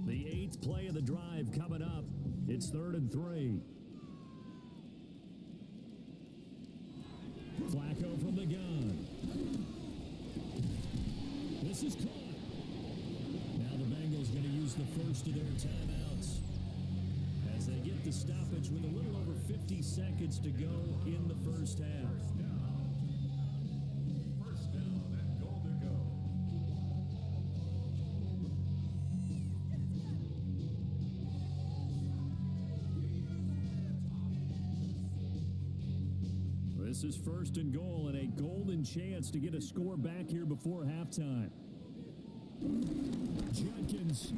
A: The 8th play of the drive coming up. It's 3rd and 3. Flacco from the gun. This is caught. Now the Bengals going to use the first of their timeouts as they get the stoppage with a little over 50 seconds to go in the first half.
C: First down and goal to go.
A: This is 1st and goal and a golden chance to get a score back here before halftime. Jenkins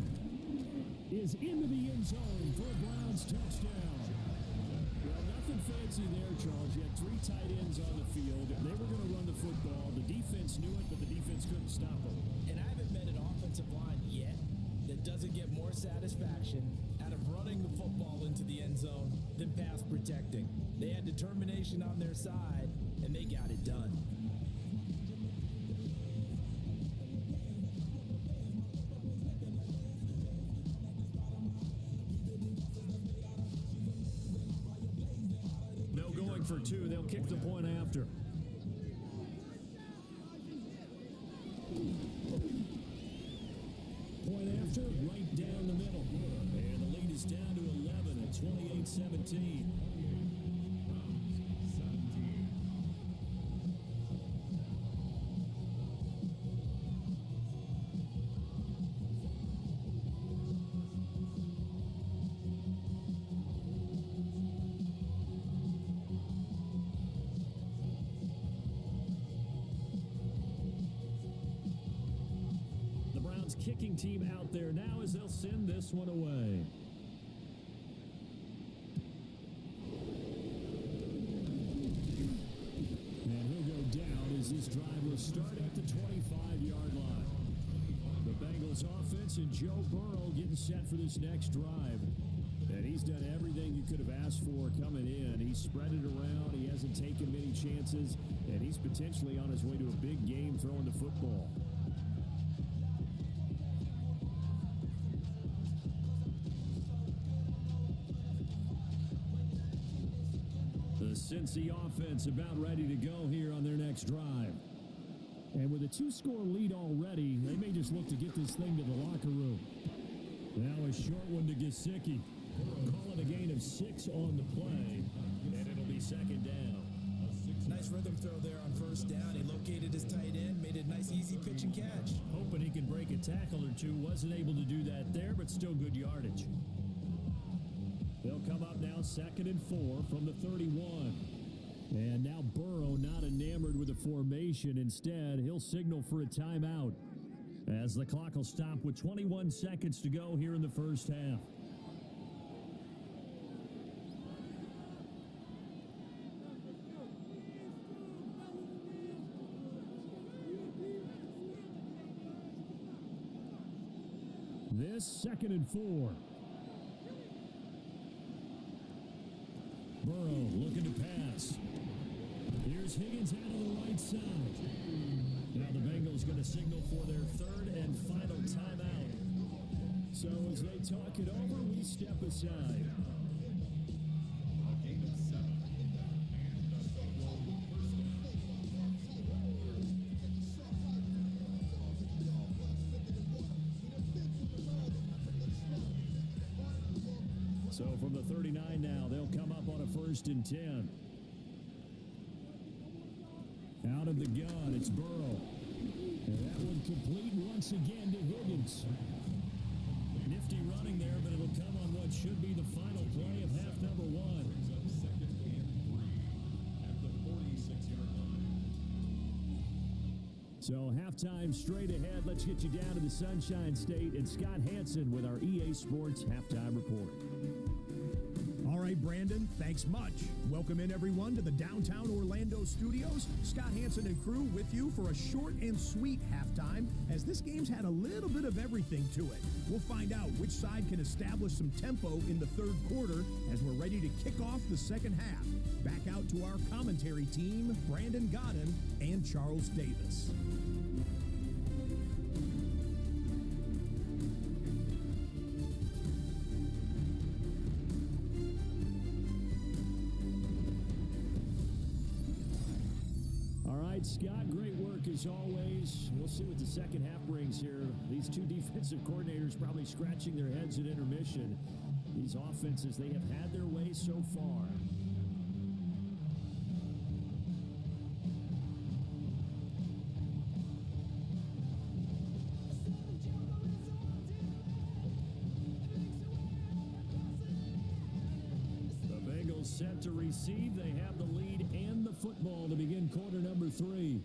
A: is into the end zone for a Browns touchdown. Well, nothing fancy there, Charles. You had 3 tight ends on the field. They were going to run the football. The defense knew it, but the defense couldn't stop them.
B: And I haven't met an offensive line yet that doesn't get more satisfaction out of running the football into the end zone than pass protecting. They had determination on their side, and they got it done.
A: No going for 2. They'll kick the point after. Point after, right down the middle. And the lead is down to 11 at 28-17. Kicking team out there now as they'll send this one away. And he'll go down as this drive will start at the 25-yard line. The Bengals offense and Joe Burrow getting set for this next drive. And he's done everything you could have asked for coming in. He's spread it around. He hasn't taken many chances. And he's potentially on his way to a big game throwing the football. The Cincy offense about ready to go here on their next drive. And with a 2-score lead already, they may just look to get this thing to the locker room. Now a short one to Gesicki. Call it a gain of 6 on the play, and it'll be 2nd down.
B: Nice rhythm throw there on 1st down. He located his tight end, made a nice easy pitch and catch.
A: Hoping he can break a tackle or 2. Wasn't able to do that there, but still good yardage. They'll come up now 2nd and 4 from the 31. And now Burrow not enamored with the formation. Instead, he'll signal for a timeout as the clock will stop with 21 seconds to go here in the first half. This 2nd and 4. Burrow looking to pass. Here's Higgins out of the right side. Now the Bengals going to signal for their 3rd and final timeout. So as they talk it over, we step aside. So from the 39 now, they'll come up on a 1st and 10. Out of the gun, it's Burrow. And that one complete once again to Higgins. Nifty running there, but it'll come on what should be the final play of half number 1.
C: Second and 3 at the 46-yard line.
A: So halftime straight ahead. Let's get you down to the Sunshine State and Scott Hansen with our EA Sports Halftime Report.
D: All right, Brandon. Thanks much. Welcome in, everyone, to the downtown Orlando studios. Scott Hansen and crew with you for a short and sweet halftime, as this game's had a little bit of everything to it. We'll find out which side can establish some tempo in the third quarter as we're ready to kick off the second half. Back out to our commentary team, Brandon Godden and Charles Davis.
A: Scott, great work as always. We'll see what the second half brings here. These two defensive coordinators probably scratching their heads at intermission. These offenses, they have had their way so far. The Bengals set to receive. They have the lead and the football to begin quarter number 3.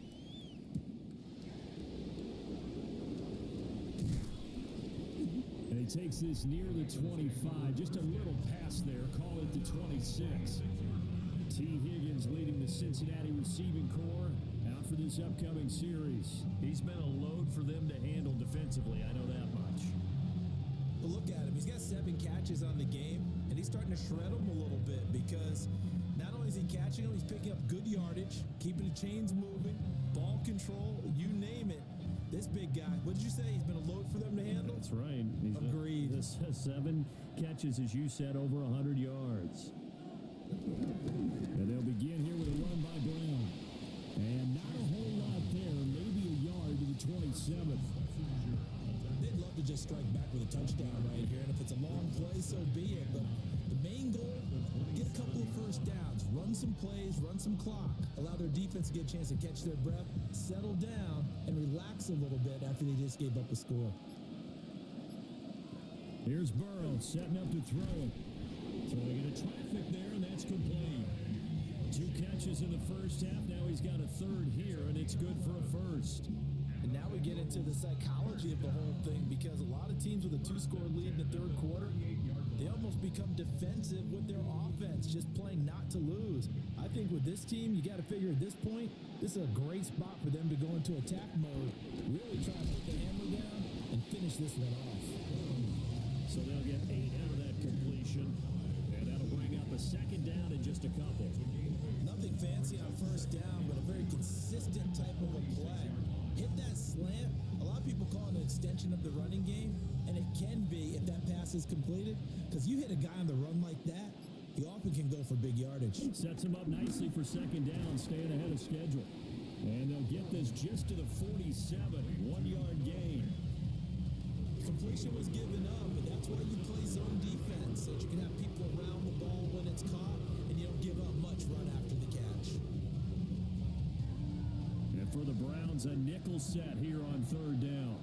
A: And he takes this near the 25. Just a little pass there. Call it the 26. T. Higgins leading the Cincinnati receiving corps out for this upcoming series. He's been a load for them to handle defensively. I know that much.
B: But look at him. He's got 7 catches on the game, and he's starting to shred them a little bit because not only is he catching them, he's picking up good yardage, keeping the chains moving, ball control, you name it. This big guy, what did you say? He's been a load for them to handle?
A: That's right.
B: Agreed.
A: 7 catches, as you said, over 100 yards. And they'll begin here with a run by Brown. And not a whole lot there, maybe a yard to the 27.
B: They'd love to just strike back with a touchdown right here, and if it's a long play, so be it. But the main goal, get a couple of first downs, run some plays, run some clock, allow their defense to get a chance to catch their breath, settle down, and relax a little bit after they just gave up a score.
A: Here's Burrow setting up to throw it. So they get a traffic there, and that's complete. 2 catches in the first half. Now he's got a third here, and it's good for a first.
B: And now we get into the psychology of the whole thing, because a lot of teams with a 2-score lead in the third quarter, they almost become defensive with their offense, just playing not to lose. I think with this team, you got to figure at this point, this is a great spot for them to go into attack mode, really try to put the hammer down and finish this one off.
A: So they'll get 8 out of that completion, and that'll bring up a second down in just a couple.
B: Nothing fancy on first down, but a very consistent type of a play. Hit that slant. A lot of people call it an extension of the running game, and it can be if that pass is completed, because you hit a guy on the run like that, he often can go for big yardage.
A: Sets him up nicely for second down, staying ahead of schedule. And they'll get this just to the 47, 1-yard gain.
B: Completion was given up, but that's why you play zone defense, so that you can have people around the ball when it's caught, and you don't give up much run after the catch.
A: And for the Browns, a nickel set here on third down.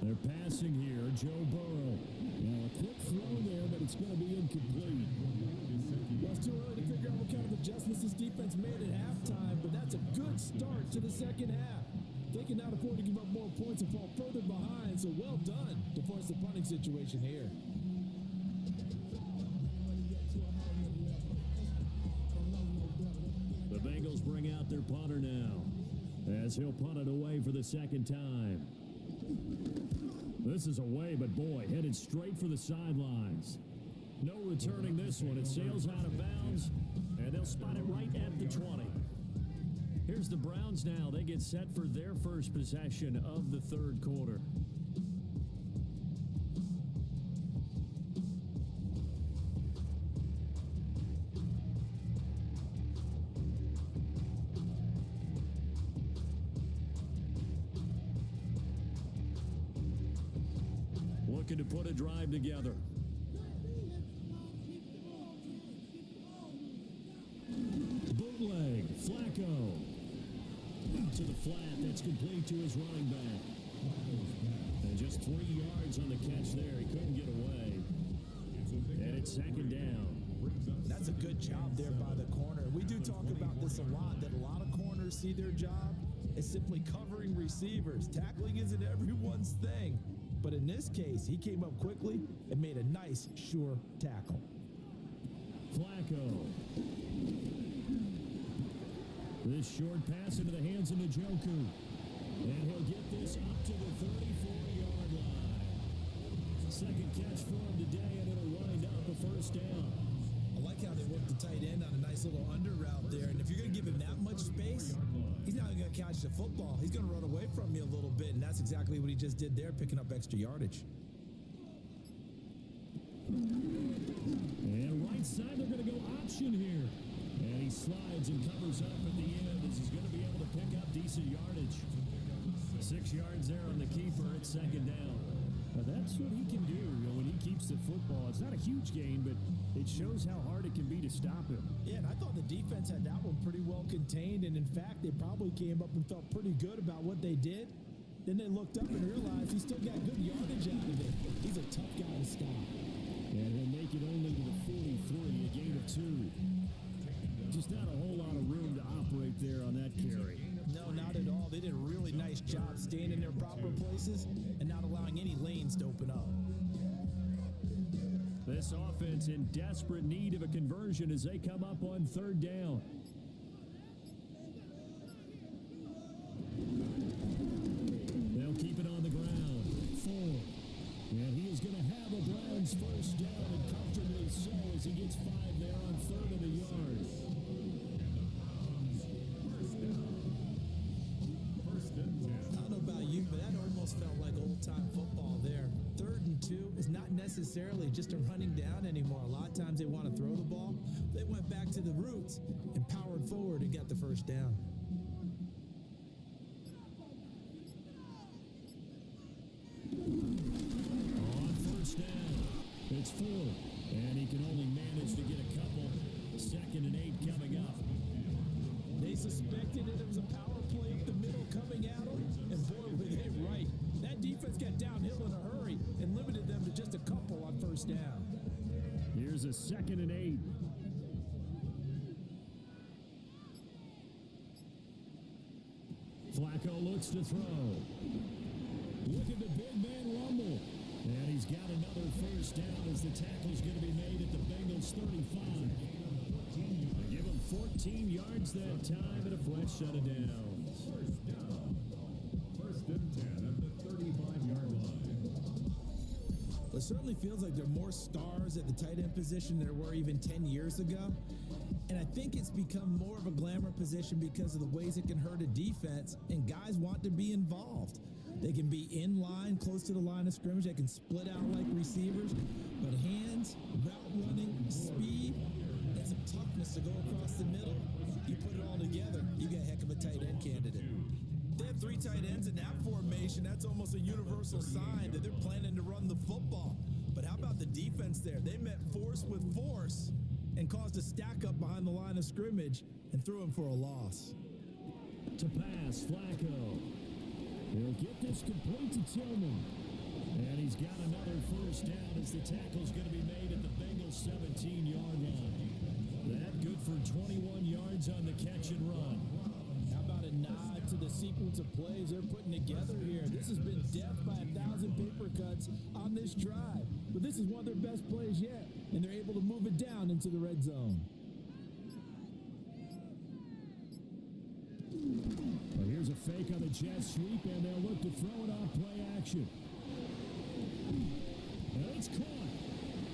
A: They're passing here, Joe Burrow. Now a quick throw there, but it's going to be incomplete.
B: Well, it's too early to figure out what kind of adjustments this defense made at halftime, but that's a good start to the second half. They can now afford to give up more points and fall further behind, so well done to force the punting situation here.
A: The Bengals bring out their punter now, as he'll punt it away for the second time. This is away, but boy, headed straight for the sidelines. No returning this one. It sails out of bounds, and they'll spot it right at the 20. Here's the Browns now. They get set for their first possession of the third quarter. Looking to put a drive together. Bootleg, Flacco. Out to the flat, that's complete to his running back. And just 3 yards on the catch there. He couldn't get away. And it's second down.
B: That's a good job there by the corner. We do talk about this a lot, that a lot of corners see their job as simply covering receivers. Tackling isn't everyone's thing. But in this case, he came up quickly and made a nice, sure tackle.
A: Flacco. This short pass into the hands of Njoku. And he'll get this up to the 34-yard line. Second catch for him today, and it'll wind up a first down.
B: I like how they worked the tight end on a nice little under route there. And if you're going to give him that much space, he's not going to catch the football. He's going to run away from you a little bit, and that's exactly what he just did there, picking up extra yardage.
A: And right side, they're going to go option here. And he slides and covers up at the end as he's going to be able to pick up decent yardage. 6 yards there on the keeper at second down. Now that's what he can do, when he keeps the football. It's not a huge gain, but it shows how hard it can be to stop him.
B: Yeah, and I thought the defense had that one pretty well contained, and in fact, they probably came up and felt pretty good about what they did. Then they looked up and realized he still got good yardage out of it. He's a tough guy to stop.
A: And he'll make it only to the 43, a gain of 2. Just not a whole lot of room to operate there on that carry.
B: No, not at all. They did a really nice job staying in their proper places and not allowing any lanes to open up.
A: This offense in desperate need of a conversion as they come up on third down. They'll keep it on the ground. 4. And he is going to have a Browns first down, and comfortably so as he gets 5 there on third and a yard.
B: I don't know about you, but that almost felt like old-time football there. 3rd and 2 is not necessarily just a running down anymore. A lot of times they want to throw the ball. They went back to the roots and powered forward and got the first down.
A: On first down, it's 4, and he can only manage to get a couple. 2nd and 8 coming up.
B: They suspected that it was a power play up the middle coming at them, and boy, were they right. That defense got downhill in a hurry and limited them to just a couple on first down.
A: Here's a 2nd and 8. Flacco looks to throw. Look at the big man rumble. And he's got another first down as the tackle's going to be made at the Bengals 35. They give him 14 yards that time, and a flat shut it down.
C: First down. 1st and 10 at the 35-yard line.
B: Well, it certainly feels like there are more stars at the tight end position than there were even 10 years ago. And I think it's become more of a glamour position because of the ways it can hurt a defense, and guys want to be involved. They can be in line, close to the line of scrimmage. They can split out like receivers. But hands, route running, speed, and some toughness to go across the middle. You put it all together, you got a heck of a tight end candidate. They have 3 tight ends in that formation. That's almost a universal sign that they're planning to run the football. But how about the defense there? They met force with force and caused a stack up behind the line of scrimmage and threw him for a loss.
A: To pass, Flacco. He'll get this complete to Tillman. And he's got another first down as the tackle's going to be made at the Bengals 17-yard line. That good for 21 yards on the catch and run.
B: How about a nod to the sequence of plays they're putting together here? This has been death by 1,000 paper cuts on this drive. But this is one of their best plays yet, and they're able to move it down into the red zone.
A: Well, here's a fake on the jet sweep, and they'll look to throw it off play action. And it's caught.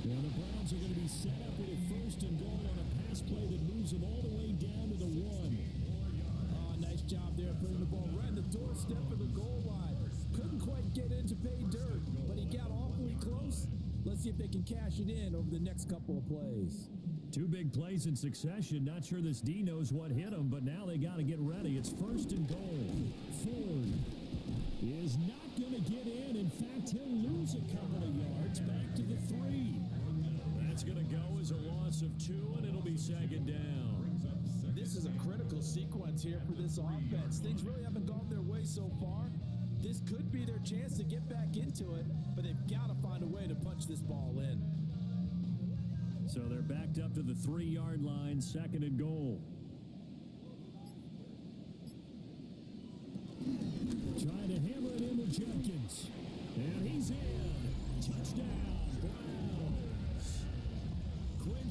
A: Now the Browns are going to be set up with a 1st and goal on a pass play that moves them all the way down to the 1.
B: Oh, nice job there putting the ball right in the doorstep of the goal line. Couldn't quite get in to pay dirt, but he got awfully close. Let's see if they can cash it in over the next couple of plays.
A: 2 big plays in succession. Not sure this D knows what hit him, but now they got to get ready. It's 1st and goal. Ford is not going to get in. In fact, he'll lose a couple of yards back to the 3. That's going to go as a loss of 2, and it'll be 2nd down.
B: This is a critical sequence here for this offense. Things really haven't gone their way so far. This could be their chance to get back into it, but they've got to find a way to punch this ball in.
A: So they're backed up to the 3-yard line, 2nd and goal. Trying to hammer it in with Jenkins. And he's in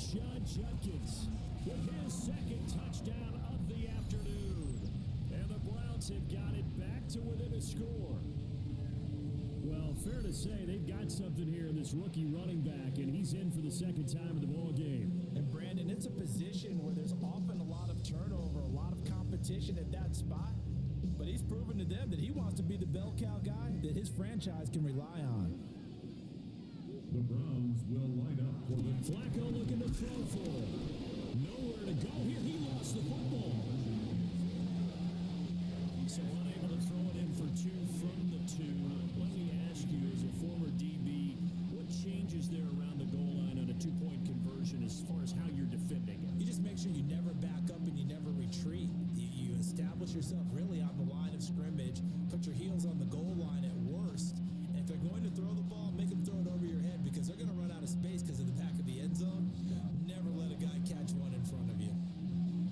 A: Rashad Judkins with his second touchdown of the afternoon. And the Browns have got it back to within a score. Well, fair to say they've got something here in this rookie running back, and he's in for the second time in the ball game.
B: And Brandon, it's a position where there's often a lot of turnover, a lot of competition at that spot. But he's proven to them that he wants to be the bell cow guy that his franchise can rely on.
C: The Browns will line up for the
A: Flacco looking to throw for. Nowhere to go here. He lost the football. So unable to throw it in for two from the two. Let me ask you, as a former DB, what changes there around the goal line on a two-point conversion as far as how you're defending it?
B: You just make sure you never back up and you never retreat. You establish yourself really on the line of scrimmage, put your heels on the goal line at worst. And if they're going to throw the ball, make them throw it over your head because they're going to run out of space because of the back of the end zone. Never let a guy catch one in front of you.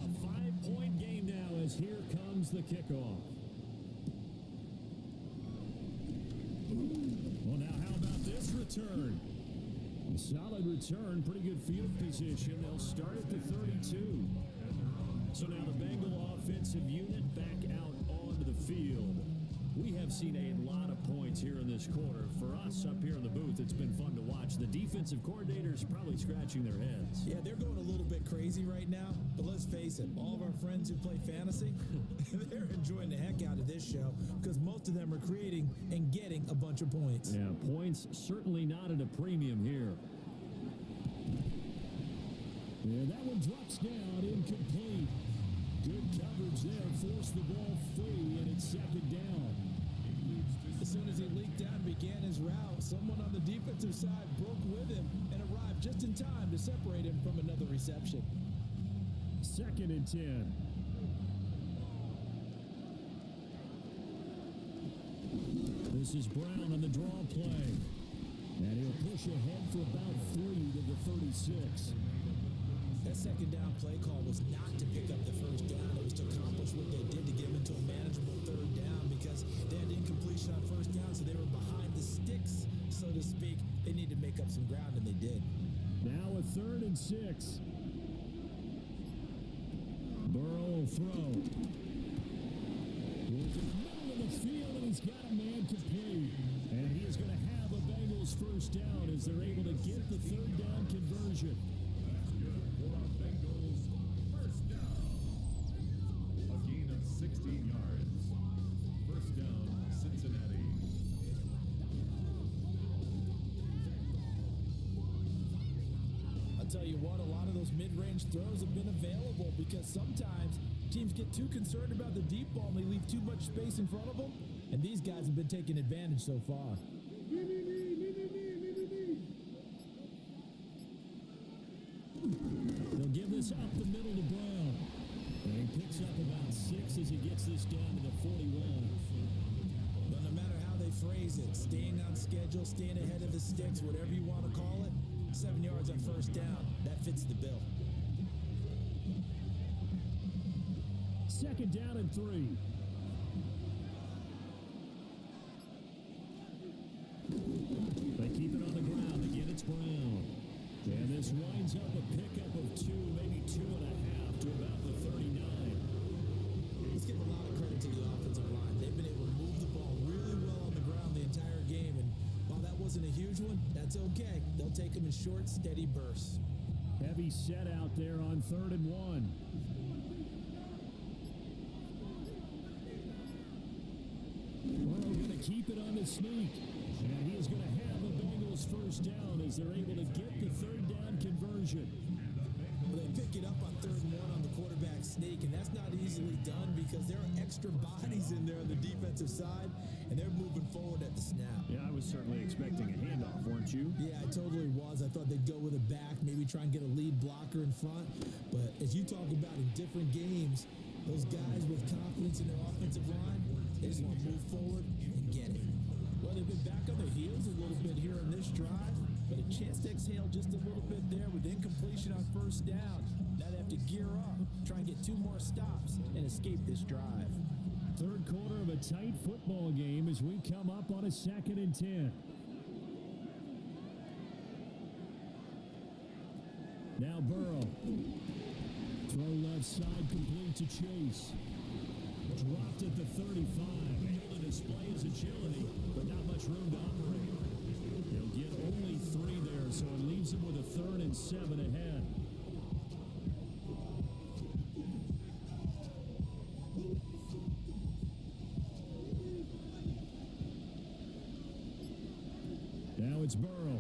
A: A 5-point game now as here comes the kickoff. Well, now how about this return? A solid return, pretty good field position. They'll start at the 32. So now the Bengal offensive unit back out onto the field. We have seen a lot of points here in this quarter. For us up here in the booth, it's been fun to watch. The defensive coordinators probably scratching their heads.
B: Yeah, they're going a little bit crazy right now, but let's face it, all of our friends who play fantasy, they're enjoying the heck out of this show because most of them are creating and getting a bunch of points.
A: Yeah, points certainly not at a premium here. Yeah, that one drops down, incomplete. Good coverage there, forced the ball free, and it's second down.
B: As soon as he leaked out and began his route, someone on the defensive side broke with him and arrived just in time to separate him from another reception.
A: Second and 10. This is Brown on the draw play. And he'll push ahead for about 3 to the 36.
B: That second down play call was not to pick up the first down. It was to accomplish what they did to get him into a manageable third down because they had incompletion on first down, so they were behind the sticks, so to speak. They needed to make up some ground, and they did.
A: Now a 3rd and 6. Burrow will throw. He's in the middle of the field, and he's got a man complete. And he is going to have a Bengals first down as they're able to get the third down conversion.
C: Bengals first down. A gain of 16 yards. First down, Cincinnati.
B: I'll tell you what, a lot of those mid-range throws have been available because sometimes teams get too concerned about the deep ball and they leave too much space in front of them, and these guys have been taking advantage so far.
A: They'll give this up the middle to Brown. And he picks up about 6 as he gets this down to the 41.
B: But no matter how they phrase it, staying on schedule, staying ahead of the sticks, whatever you want to call it, 7 yards on first down, that fits the bill.
A: Second down and 3. They keep it on the ground. Again, it's Brown. And this winds up a pickup of 2, maybe 2.5 to about the 39.
B: Let's give a lot of credit to the offensive line. They've been able to move the ball really well on the ground the entire game. And while that wasn't a huge one, that's okay. They'll take them in short, steady bursts.
A: Heavy set out there on 3rd and 1. Burrow going to keep it on the sneak. And he is going to have a Bengals first down as they're able to get the third down conversion.
B: Well, they pick it up on 3rd and 1 on the quarterback sneak, and that's not easily done because there are extra bodies in there on the defensive side, and they're moving forward at the snap.
A: Yeah, I was certainly expecting a handoff, weren't you?
B: Yeah, I totally was. I thought they'd go with a back, maybe try and get a lead blocker in front. But as you talk about in different games, those guys with confidence in their offensive line, they just want to move forward and get it. Well, they've been back on their heels a little bit here in this drive, but a chance to exhale just a little bit there with incompletion on first down. Now they have to gear up, try and get 2 more stops, and escape this drive.
A: Third quarter of a tight football game as we come up on a 2nd and 10. Now Burrow. Throw left side complete to Chase. Dropped at the 35. Able to display his agility, but not much room to operate. He'll get only 3 there, so it leaves him with a 3rd and 7 ahead. Now it's Burrow.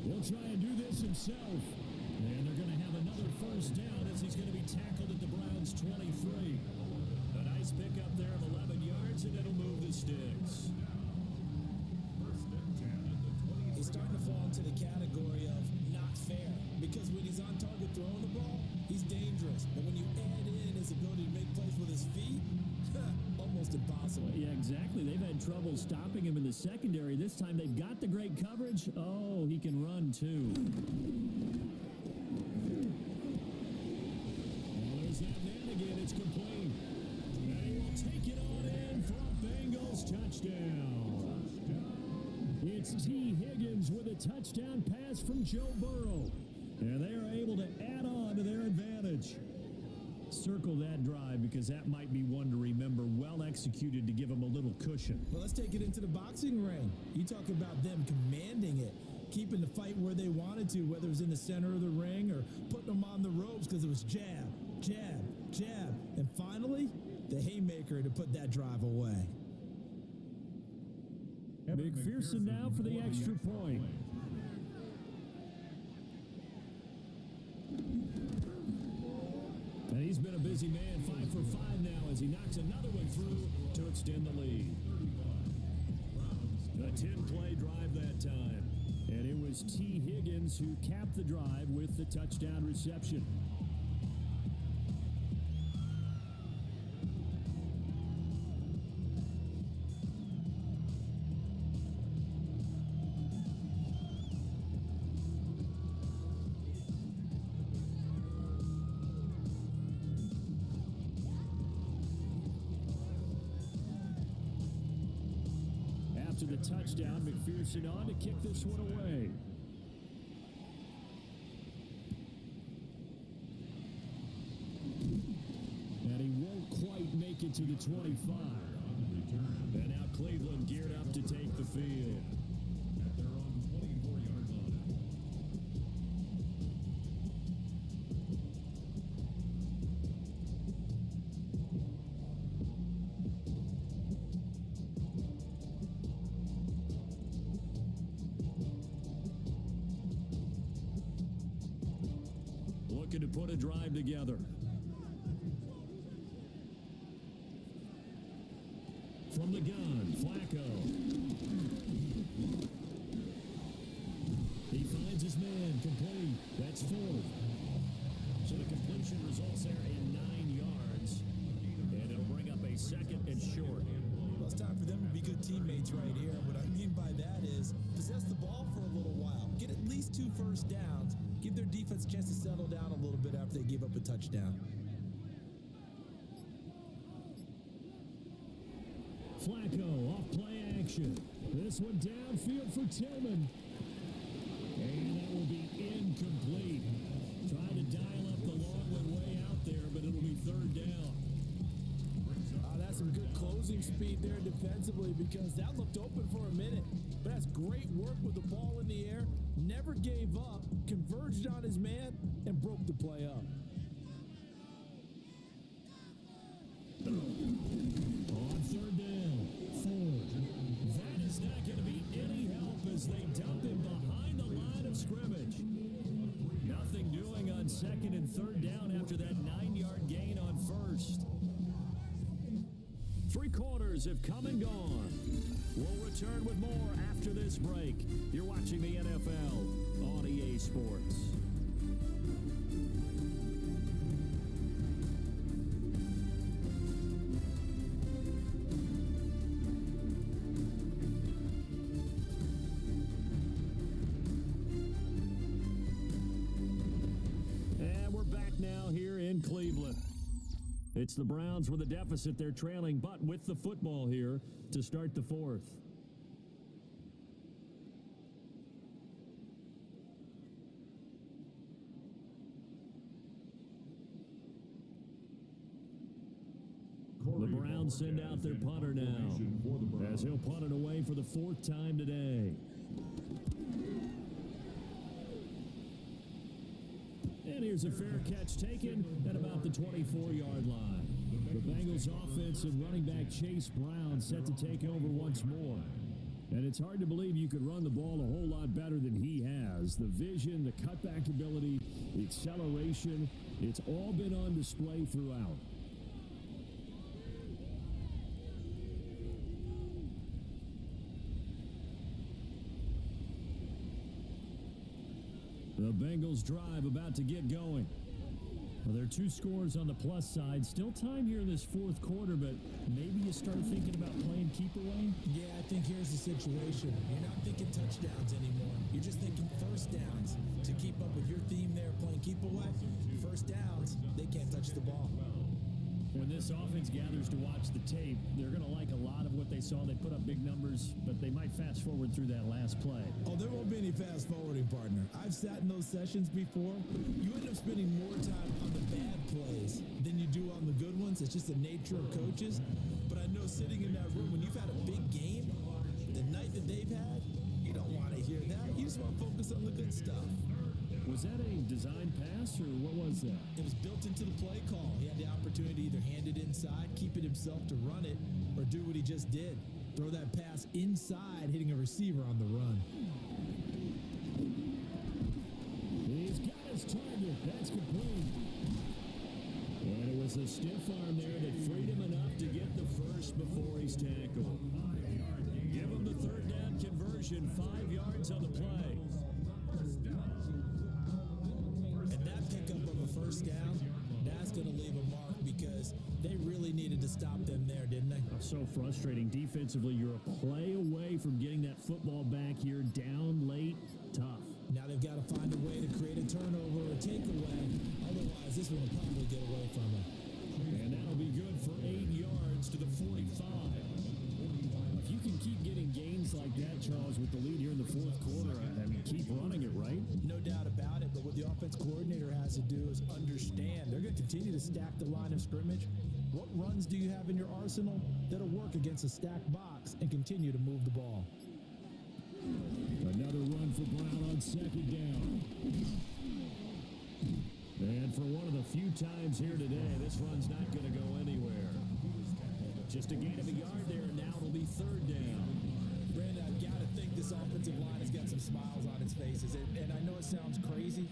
A: He'll try and do this himself. And they're going to have another first down as he's going to be tackled at the Browns' 23. A nice pickup there of 11 yards, and it'll move the sticks.
C: First and 10 at the 20.
B: He's starting to fall into the category of not fair, because when he's on target throwing the ball, he's dangerous. But when you add in his ability to make plays with his feet, almost impossible.
A: Yeah, exactly. They've had trouble stopping him in the secondary. This time they've got the great coverage. Oh, he can run too. Well, there's that man again. It's complete. And he will take it on in for a Bengals touchdown. It's T. Higgins with a touchdown pass from Joe Burrow. And they are able to add on to their advantage. Circle that drive because that might be one to remember. Well executed to give them a little cushion.
B: Well, let's take it into the boxing ring. You talk about them commanding it, keeping the fight where they wanted to, whether it was in the center of the ring or putting them on the ropes because it was jab, jab, jab. And finally, the haymaker to put that drive away.
A: McPherson now for the extra point. And he's been a busy man, 5 for 5 now as he knocks another one through to extend the lead. A 10-play drive that time. And it was T. Higgins who capped the drive with the touchdown reception. After the touchdown, McPherson on to kick this one away. And he won't quite make it to the 25. And now Cleveland geared up to take the field.
C: At their own 24-yard line.
A: Looking to put a drive together. From the gun, Flacco. He finds his man, complete. That's 4. So the completion results there in 9 yards. And it'll bring up a 2nd and short.
B: Well, it's time for them to be good teammates right here. What I mean by that is possess the ball for a little while. Get at least 2 first downs. Give their defense a chance to settle down a little bit after they give up a touchdown.
A: Flacco off play action. This one downfield for Tillman. And that will be incomplete. Trying to dial up the long one way out there, but it'll be 3rd down.
B: That's some good closing speed there defensively because that looked open for a minute. But that's great work with the ball in the air. Never gave up, converged on his man, and broke the play up.
A: On 3rd down, Ford. That is not going to be any help as they dump him behind the line of scrimmage. Nothing doing on 2nd and 3rd down after that 9-yard gain on 1st. 3 quarters have come and gone. We'll return with more after this break. You're watching the NFL on EA Sports. And we're back now here in Cleveland. It's the Browns with a deficit. They're trailing, but with the football here to start the 4th. Browns send out their punter now, as he'll punt it away for the 4th time today. And here's a fair catch taken at about the 24-yard line. The Bengals offense and running back Chase Brown set to take over once more. And it's hard to believe you could run the ball a whole lot better than he has. The vision, the cutback ability, the acceleration, it's all been on display throughout. The Bengals drive about to get going. Well, there are 2 scores on the plus side. Still time here in this 4th quarter, but maybe you start thinking about playing keep away?
B: Yeah, I think here's the situation. You're not thinking touchdowns anymore. You're just thinking first downs. To keep up with your theme there, playing keep away, first downs, they can't touch the ball.
A: When this offense gathers to watch the tape, they're going to like a lot of what they saw. They put up big numbers, but they might fast forward through that last play.
B: Oh, there won't be any fast forwarding, partner. I've sat in those sessions before. You end up spending more time on the bad plays than you do on the good ones. It's just the nature of coaches. But I know sitting in that room, when you've had a big game, the night that they've had, you don't want to hear that. You just want to focus on the good stuff.
A: Was that a design pass, or what was that?
B: It was built into the play call. He had the opportunity to either hand it inside, keep it himself to run it, or do what he just did. Throw that pass inside, hitting a receiver on the run.
A: He's got his target. That's complete. And it was a stiff arm there that freed him enough to get the first before he's tackled. Give him the 3rd down conversion, 5 yards on the play.
B: First down, that's going to leave a mark because they really needed to stop them there, didn't they?
A: So frustrating. Defensively, you're a play away from getting that football back here, down late, tough.
B: Now they've got to find a way to create a turnover or a takeaway. Otherwise, this one will probably get away from them.
A: And that'll be good for 8 yards to the 45. If you can keep getting gains like that, Charles, with the lead here in the 4th quarter, I mean, keep running it, right?
B: No doubt about it, but what the offense coordinator has to do is understand. They're going to continue to stack the line of scrimmage. What runs do you have in your arsenal that'll work against a stacked box and continue to move the ball?
A: Another run for Brown on 2nd down. And for one of the few times here today, this run's not going to go anywhere. Just a gain of a yard there, and now it'll be 3rd down.
B: Brandon, I've got to think this offensive line has got some smiles on its faces. And I know it sounds crazy,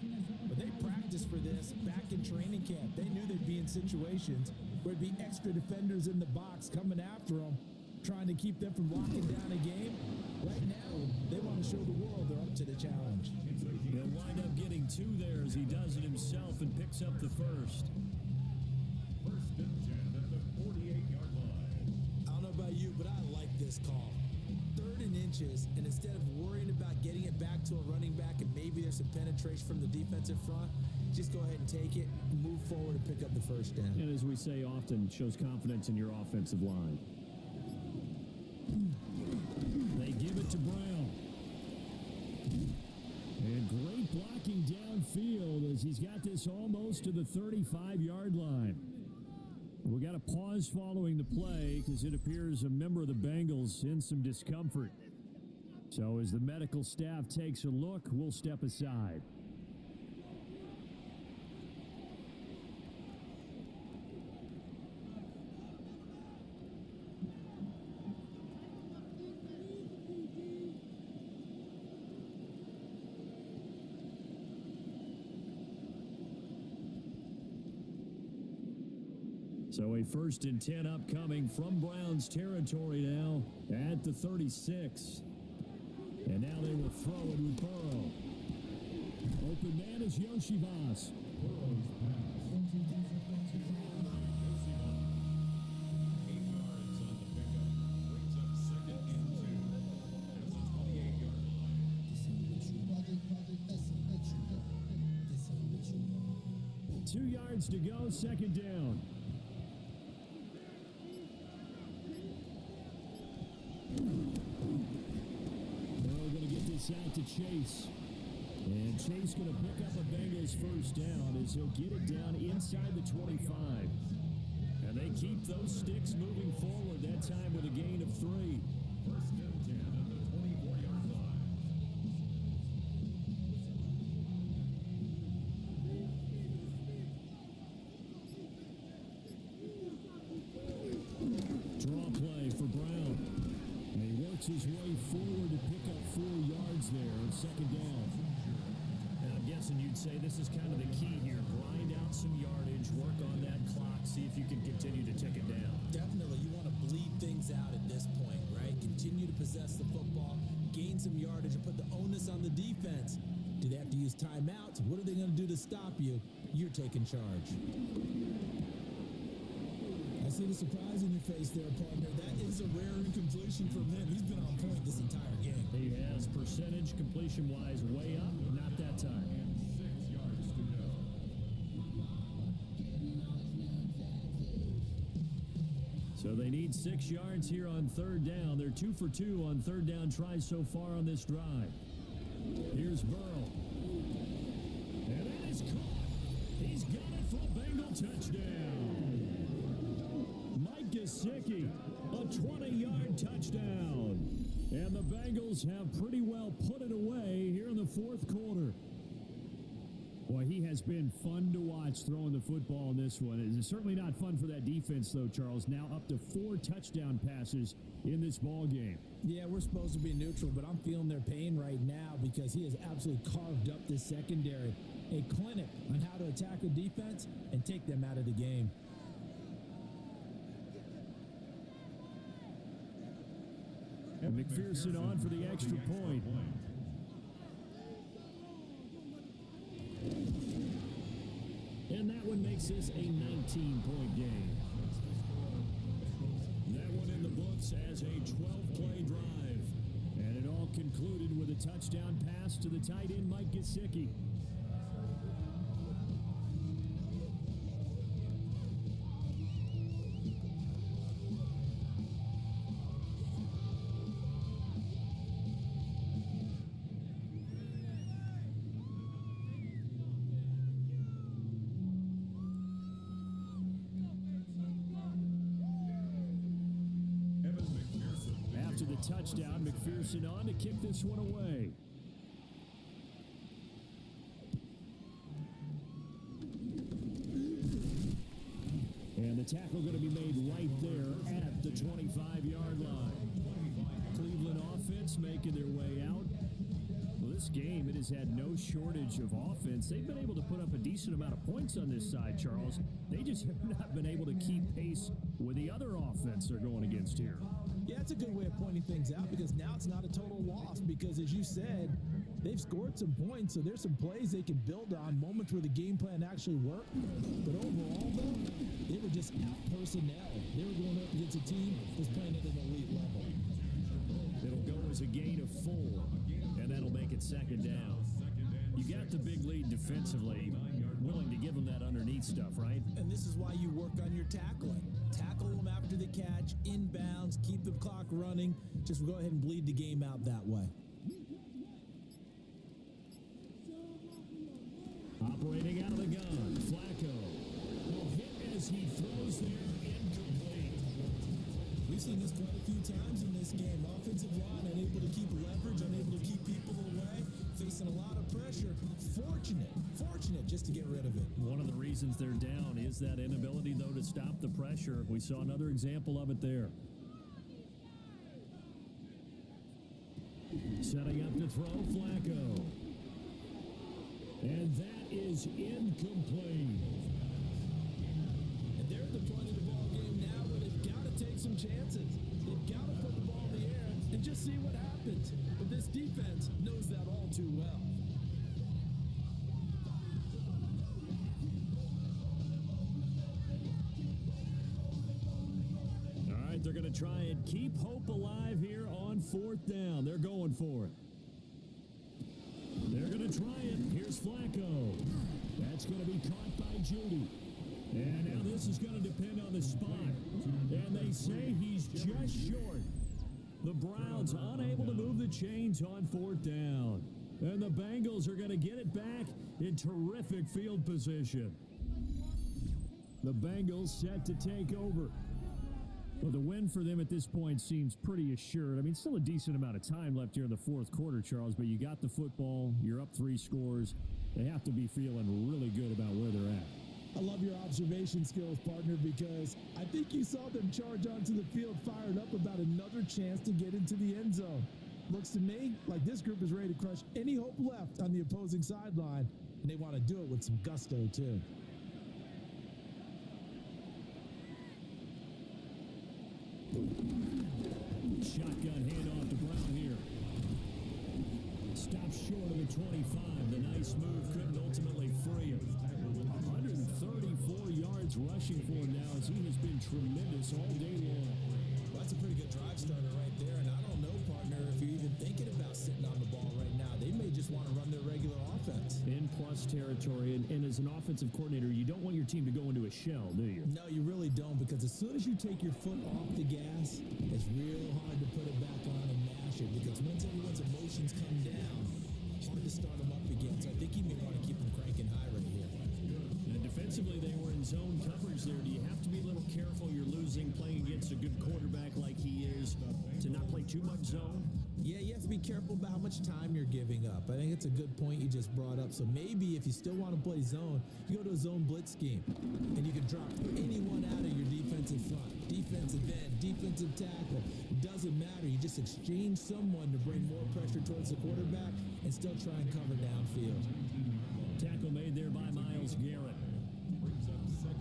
B: but they practiced for this back in training camp. They knew they'd be in situations where there'd be extra defenders in the box coming after them, trying to keep them from locking down a game. Right now, they want to show the world they're up to the challenge.
A: He'll wind up getting 2 there as he does it himself and picks up the first.
C: 1st and 10 at the 48-yard line.
B: I don't know about you, but I like this call. 3rd and inches, and instead of worrying about getting it back to a running back and maybe there's some penetration from the defensive front, just go ahead and take it, move forward, and pick up the first down.
A: And as we say often, shows confidence in your offensive line. They give it to Brown. And great blocking downfield as he's got this almost to the 35-yard line. We got a pause following the play because it appears a member of the Bengals in some discomfort. So as the medical staff takes a look, we'll step aside. So a 1st and 10 upcoming from Browns territory now at the 36. And now they will throw it with Burrow. Open man is Yoshivas. Two yards to go, 2nd down. We're going to get this out to Chase. And Chase going to pick up a Bengals 1st down as he'll get it down inside the 25. And they keep those sticks moving forward, that time with a gain of 3.
C: First and 10 at the 24-yard line.
A: Draw play for Brown. And he works his way forward to pick up 4 yards there on second down. And I'm guessing you'd say this is kind of the key here. Grind out some yardage, work on that clock, see if you can continue to tick it down.
B: Definitely, you want to bleed things out at this point, right? Continue to possess the football, gain some yardage, and put the onus on the defense. Do they have to use timeouts? What are they going to do to stop you? You're taking charge. I see the surprise in your face there, partner. That is a rare incompletion from him. He's been on point this entire game.
A: He has percentage completion-wise way up, not that time.
C: And 6 yards to go.
A: So they need 6 yards here on third down. They're 2 for 2 on third down tries so far on this drive. Here's Burrow. And it is caught. He's got it for a Bengal touchdown. Mike Gesicki, a 20-yard touchdown. And the Bengals have pretty well put it away here in the fourth quarter. Boy, he has been fun to watch throwing the football in this one. It's certainly not fun for that defense, though, Charles. Now up to 4 touchdown passes in this ball game.
B: Yeah, we're supposed to be neutral, but I'm feeling their pain right now because he has absolutely carved up this secondary. A clinic on how to attack a defense and take them out of the game.
A: And McPherson on for the extra point. And that one makes this a 19-point game. That one in the books as a 12-play drive. And it all concluded with a touchdown pass to the tight end, Mike Gesicki. After the touchdown, McPherson on to kick this one away. And the tackle going to be made right there at the 25-yard line. Cleveland offense making their way out. Well, this game, it has had no shortage of offense. They've been able to put up a decent amount of points on this side, Charles. They just have not been able to keep pace with the other offense they're going against here.
B: Yeah, it's a good way of pointing things out because now it's not a total loss because, as you said, they've scored some points, so there's some plays they can build on, moments where the game plan actually worked. But overall, though, they were just out personnel. They were going up against a team that's playing at an elite level.
A: It'll go as a gain of 4, and that'll make it second down. You got the big lead defensively, willing to give them that underneath stuff, right?
B: And this is why you work on your tackling. Tackle them after the catch, inbounds, keep the clock running. Just go ahead and bleed the game out that way.
A: Operating out of the gun, Flacco will hit as he throws there, incomplete.
B: We've seen this quite a few times in this game. Offensive line unable to keep leverage, unable to keep people away, facing a lot of pressure. Fortunate just to get rid of it.
A: One of the reasons they're down is that inability, though, to stop the pressure. We saw another example of it there. Setting up to throw, Flacco. And that is incomplete.
B: And they're at the point of the ball game now where they've got to take some chances. They've got to put the ball in the air and just see what happens. But this defense knows that all too well.
A: All right, they're going to try and keep hope alive here on fourth down. They're going for it. They're going to try it. Here's Flacco. That's going to be caught by Judy. And now this is going to depend on the spot. And they say he's just short. The Browns unable to move the chains on fourth down. And the Bengals are going to get it back in terrific field position. The Bengals set to take over. Well, the win for them at this point seems pretty assured. I mean, still a decent amount of time left here in the fourth quarter, Charles, but you got the football. You're up 3 scores. They have to be feeling really good about where they're at.
B: I love your observation skills, partner, because I think you saw them charge onto the field fired up about another chance to get into the end zone. Looks to me like this group is ready to crush any hope left on the opposing sideline, and they want to do it with some gusto, too.
A: Shotgun handoff to Brown here. Stops short of the 25. The nice move couldn't ultimately free him. 134 yards rushing for him now as he has been tremendous all day long.
B: Well, that's a pretty good drive starter right there, and I don't know, partner, if you're even thinking about sitting on the ball right now. They may just want to run their regular offense.
A: In plus territory, and as an offensive coordinator, you don't want your team to go into a shell, do you?
B: No, you really don't, because as soon as you take your foot off the gas, it's real hard to put it back on and mash it, because once everyone's emotions come down, hard to start them up again. So I think you may want to keep them cranking high right here.
A: And defensively, they were in zone coverage there. Do you have to be a little careful? You're losing playing against a good quarterback like he is to not play too much zone?
B: Yeah, you have to be careful about how much time you're giving up. I think it's a good point you just brought up. So maybe if you still want to play zone, you go to a zone blitz scheme, and you can drop anyone out of your defensive front, defensive end, defensive tackle. It doesn't matter. You just exchange someone to bring more pressure towards the quarterback and still try and cover downfield.
A: Tackle made there by Myles Garrett.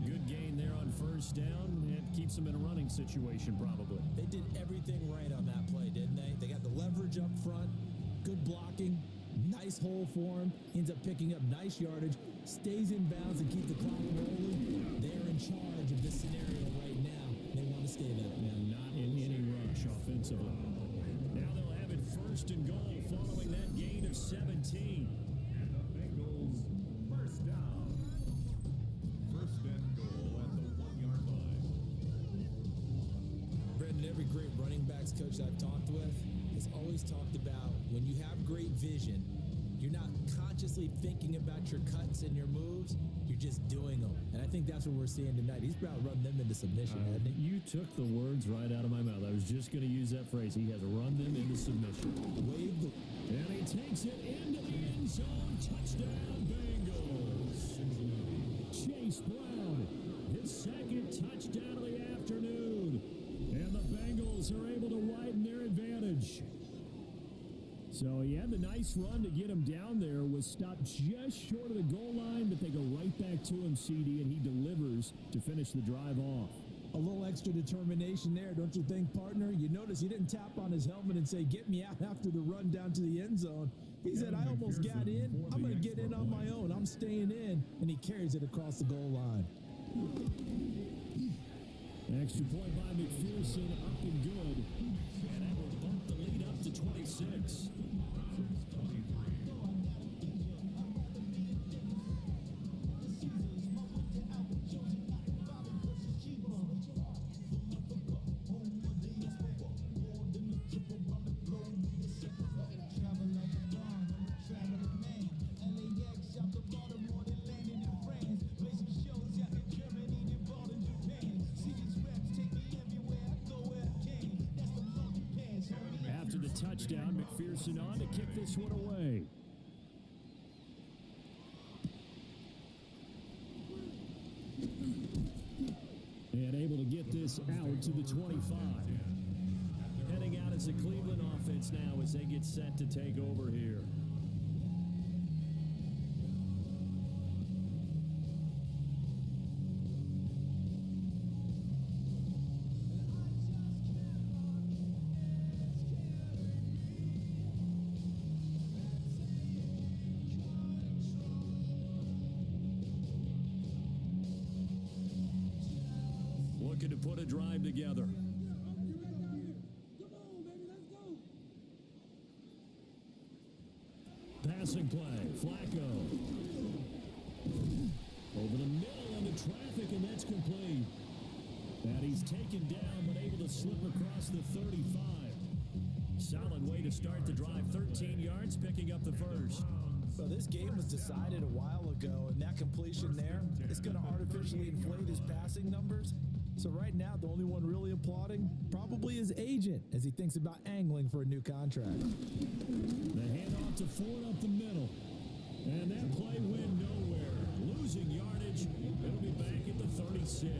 A: Good gain there on first down. It keeps them in a running situation probably.
B: They did everything right on that play, didn't they? They got the leverage up front, good blocking, nice hole for him, ends up picking up nice yardage, stays in bounds and keep the clock rolling. They're in charge of this scenario right now. They want to stay that way.
A: And not in any rush offensively. Now they'll have it first and goal following that gain of 17.
C: And the Bengals first down. First and goal at the 1-yard line.
B: Brendan, every great running backs coach I've talked with has always talked about when you have great vision, you're not consciously thinking about your cuts and your moves, you're just doing them. And I think that's what we're seeing tonight. He's about to run them into submission, hasn't he?
A: You took the words right out of my mouth. I was just going to use that phrase. He has run them into submission.
B: Wave the...
A: And he takes it into the end zone. Touchdown, Bengals. Chase Brown, his second touchdown of the afternoon. And the Bengals are able to widen their advantage. So he had the nice run to get him down there, was stopped just short of the goal line, but they go right back to him, CD, and he delivers to finish the drive off.
B: A little extra determination there, don't you think, partner? You notice he didn't tap on his helmet and say, get me out after the run down to the end zone. He said, I almost got in. I'm going to get in on my own. I'm staying in. And he carries it across the goal line.
A: Extra point by McPherson, up and good. And that will bump the lead up to 26. After the touchdown, McPherson on to kick this one away. And able to get this out to the 25. Heading out as a Cleveland offense now as they get set to take over here. Looking to put a drive together. Passing play, Flacco. Over the middle into traffic, and that's complete. And he's taken down, but able to slip across the 35. Solid way to start the drive. 13 yards, picking up the first.
B: So this game was decided a while ago, and that completion there is going to artificially artificially inflate his passing numbers. So right now, the only one really applauding probably his agent as he thinks about angling for a new contract.
A: The handoff to Ford up the middle. And that play went nowhere. Losing yardage. It'll be back at the 36.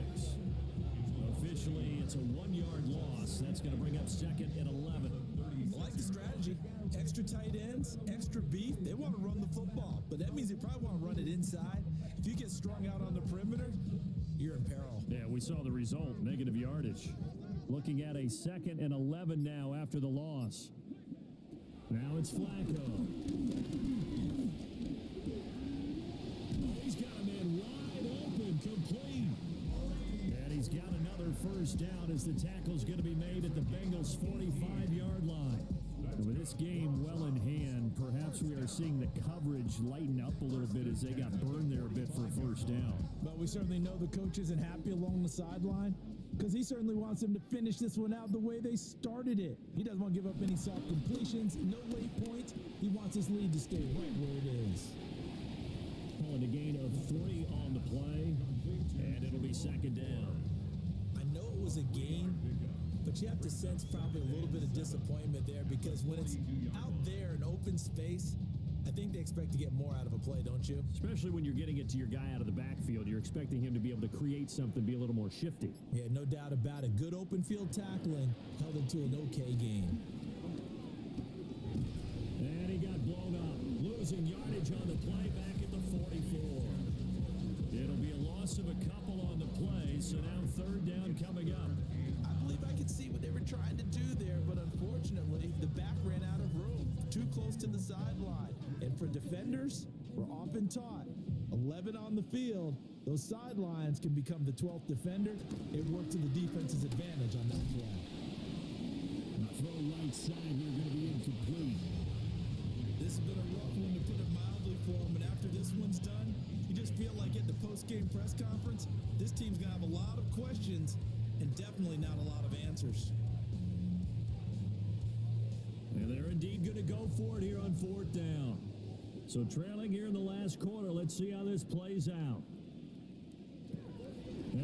A: Officially, it's a 1-yard loss. That's going to bring up second and 11.
B: I like the strategy. Extra tight ends, extra beef. They want to run the football, but that means they probably want to run it inside. If you get strung out on the perimeter, you're in peril.
A: Yeah, we saw the result, negative yardage. Looking at a second and 11 now after the loss. Now it's Flacco. He's got a man wide open, complete. And he's got another first down as the tackle's going to be made at the Bengals' 45-yard line. And with this game well in hand, perhaps we are seeing the coverage lighten up a little bit as they got burned there a bit for a first down.
B: But we certainly know the coach isn't happy along the sideline because he certainly wants them to finish this one out the way they started it. He doesn't want to give up any soft completions, no late points. He wants his lead to stay right where it is.
A: Calling a gain of 3 on the play, and it'll be second down.
B: I know it was a gain, but you have to sense probably a little bit of disappointment there because when it's out there in open space, I think they expect to get more out of a play, don't you?
A: Especially when you're getting it to your guy out of the backfield. You're expecting him to be able to create something, be a little more shifty.
B: Yeah, no doubt about it. Good open field tackling held him to an okay game.
A: And he got blown up. Losing yardage on the play back at the 44. It'll be a loss of a couple on the play, so now third down coming up.
B: I believe I could see what they were trying to do there, but unfortunately, the back ran out of room. Too close to the sideline. And for defenders, we're often taught 11 on the field, those sidelines can become the 12th defender. It worked to the defense's advantage on that play.
A: Throw right side here, going to be incomplete.
B: This has been a rough one to put it mildly for him, and after this one's done, you just feel like at the post-game press conference, this team's going to have a lot of questions and definitely not a lot of answers.
A: And they're indeed going to go for it here on fourth down. So trailing here in the last quarter, let's see how this plays out.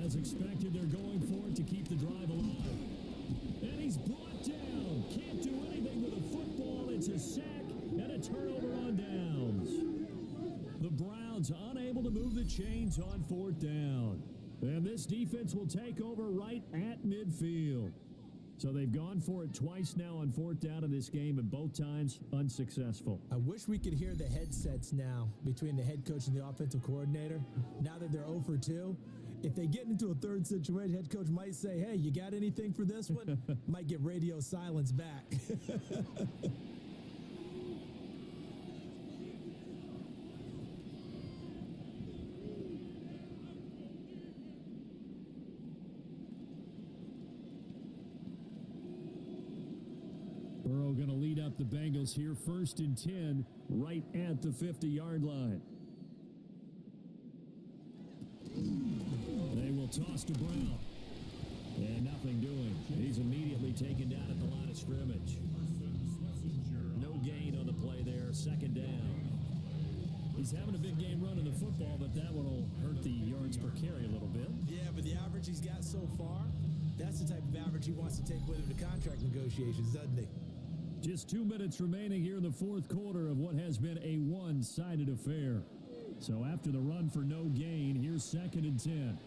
A: As expected, they're going for it to keep the drive alive. And he's brought down. Can't do anything with a football. It's a sack and a turnover on downs. The Browns unable to move the chains on fourth down. And this defense will take over right at midfield. So they've gone for it twice now on fourth down in this game, and both times unsuccessful.
B: I wish we could hear the headsets now between the head coach and the offensive coordinator. Now that they're 0 for 2, if they get into a third situation, head coach might say, hey, you got anything for this one? Might get radio silence back.
A: Burrow going to lead up the Bengals here, 1st and 10, right at the 50-yard line. They will toss to Brown. And nothing doing. He's immediately taken down at the line of scrimmage. No gain on the play there, second down. He's having a big game running the football, but that one will hurt the yards per carry a little bit.
B: Yeah, but the average he's got so far, that's the type of average he wants to take with him to contract negotiations, doesn't he?
A: Just 2 minutes remaining here in the fourth quarter of what has been a one-sided affair. So after the run for no gain, here's 2nd and 10.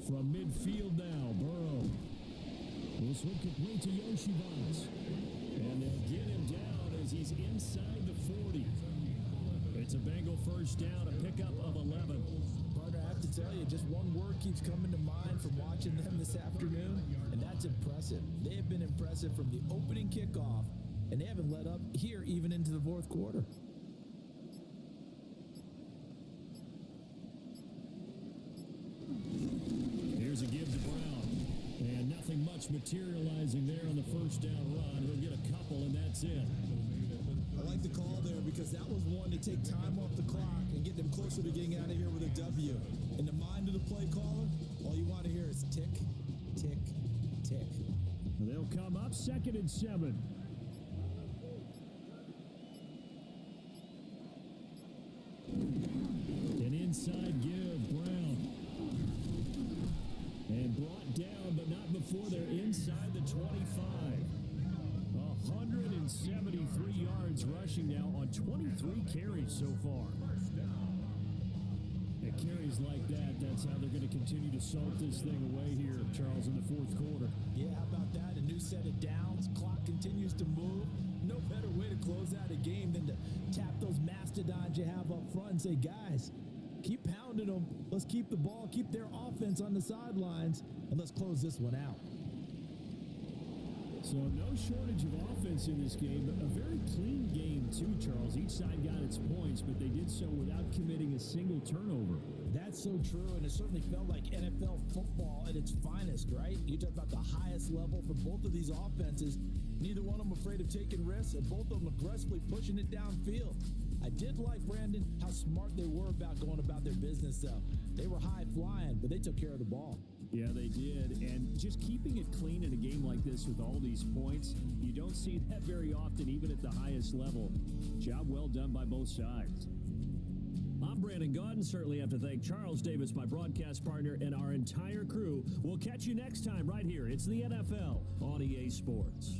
A: From midfield now, Burrow. This one complete to Yoshibans. And they'll get him down as he's inside the 40. It's a Bengal first down, a pickup of 11.
B: Partner, I have to tell you, just one word keeps coming to mind from watching them this afternoon, and that's impressive. They have been impressive from the opening kickoff, and they haven't let up here even into the fourth quarter.
A: Here's a give to Brown. And nothing much materializing there on the first down run. He'll get a couple, and that's it.
B: I like the call there because that was one to take time off the clock and get them closer to getting out of here with a W. In the mind of the play caller, all you want to hear is tick, tick, tick.
A: They'll come up 2nd and 7. inside give. Brown. And brought down, but not before they're inside the 25. 173 yards rushing now on 23 carries so far. At carries like that, that's how they're going to continue to salt this thing away here, Charles, in the fourth quarter.
B: Yeah, how about that? A new set of downs. Clock continues to move. No better way to close out a game than to tap those mastodons you have up front and say, guys, keep pounding them. Let's keep the ball, keep their offense on the sidelines, and let's close this one out.
A: So no shortage of offense in this game, but a very clean game too, Charles. Each side got its points, but they did so without committing a single turnover.
B: That's so true, and it certainly felt like NFL football at its finest, right? You talk about the highest level for both of these offenses. Neither one of them afraid of taking risks, and both of them aggressively pushing it downfield. I did like, Brandon, how smart they were about going about their business, though. They were high flying, but they took care of the ball.
A: Yeah, they did. And just keeping it clean in a game like this with all these points, you don't see that very often, even at the highest level. Job well done by both sides. I'm Brandon Gaudin. Certainly have to thank Charles Davis, my broadcast partner, and our entire crew. We'll catch you next time right here. It's the NFL on EA Sports.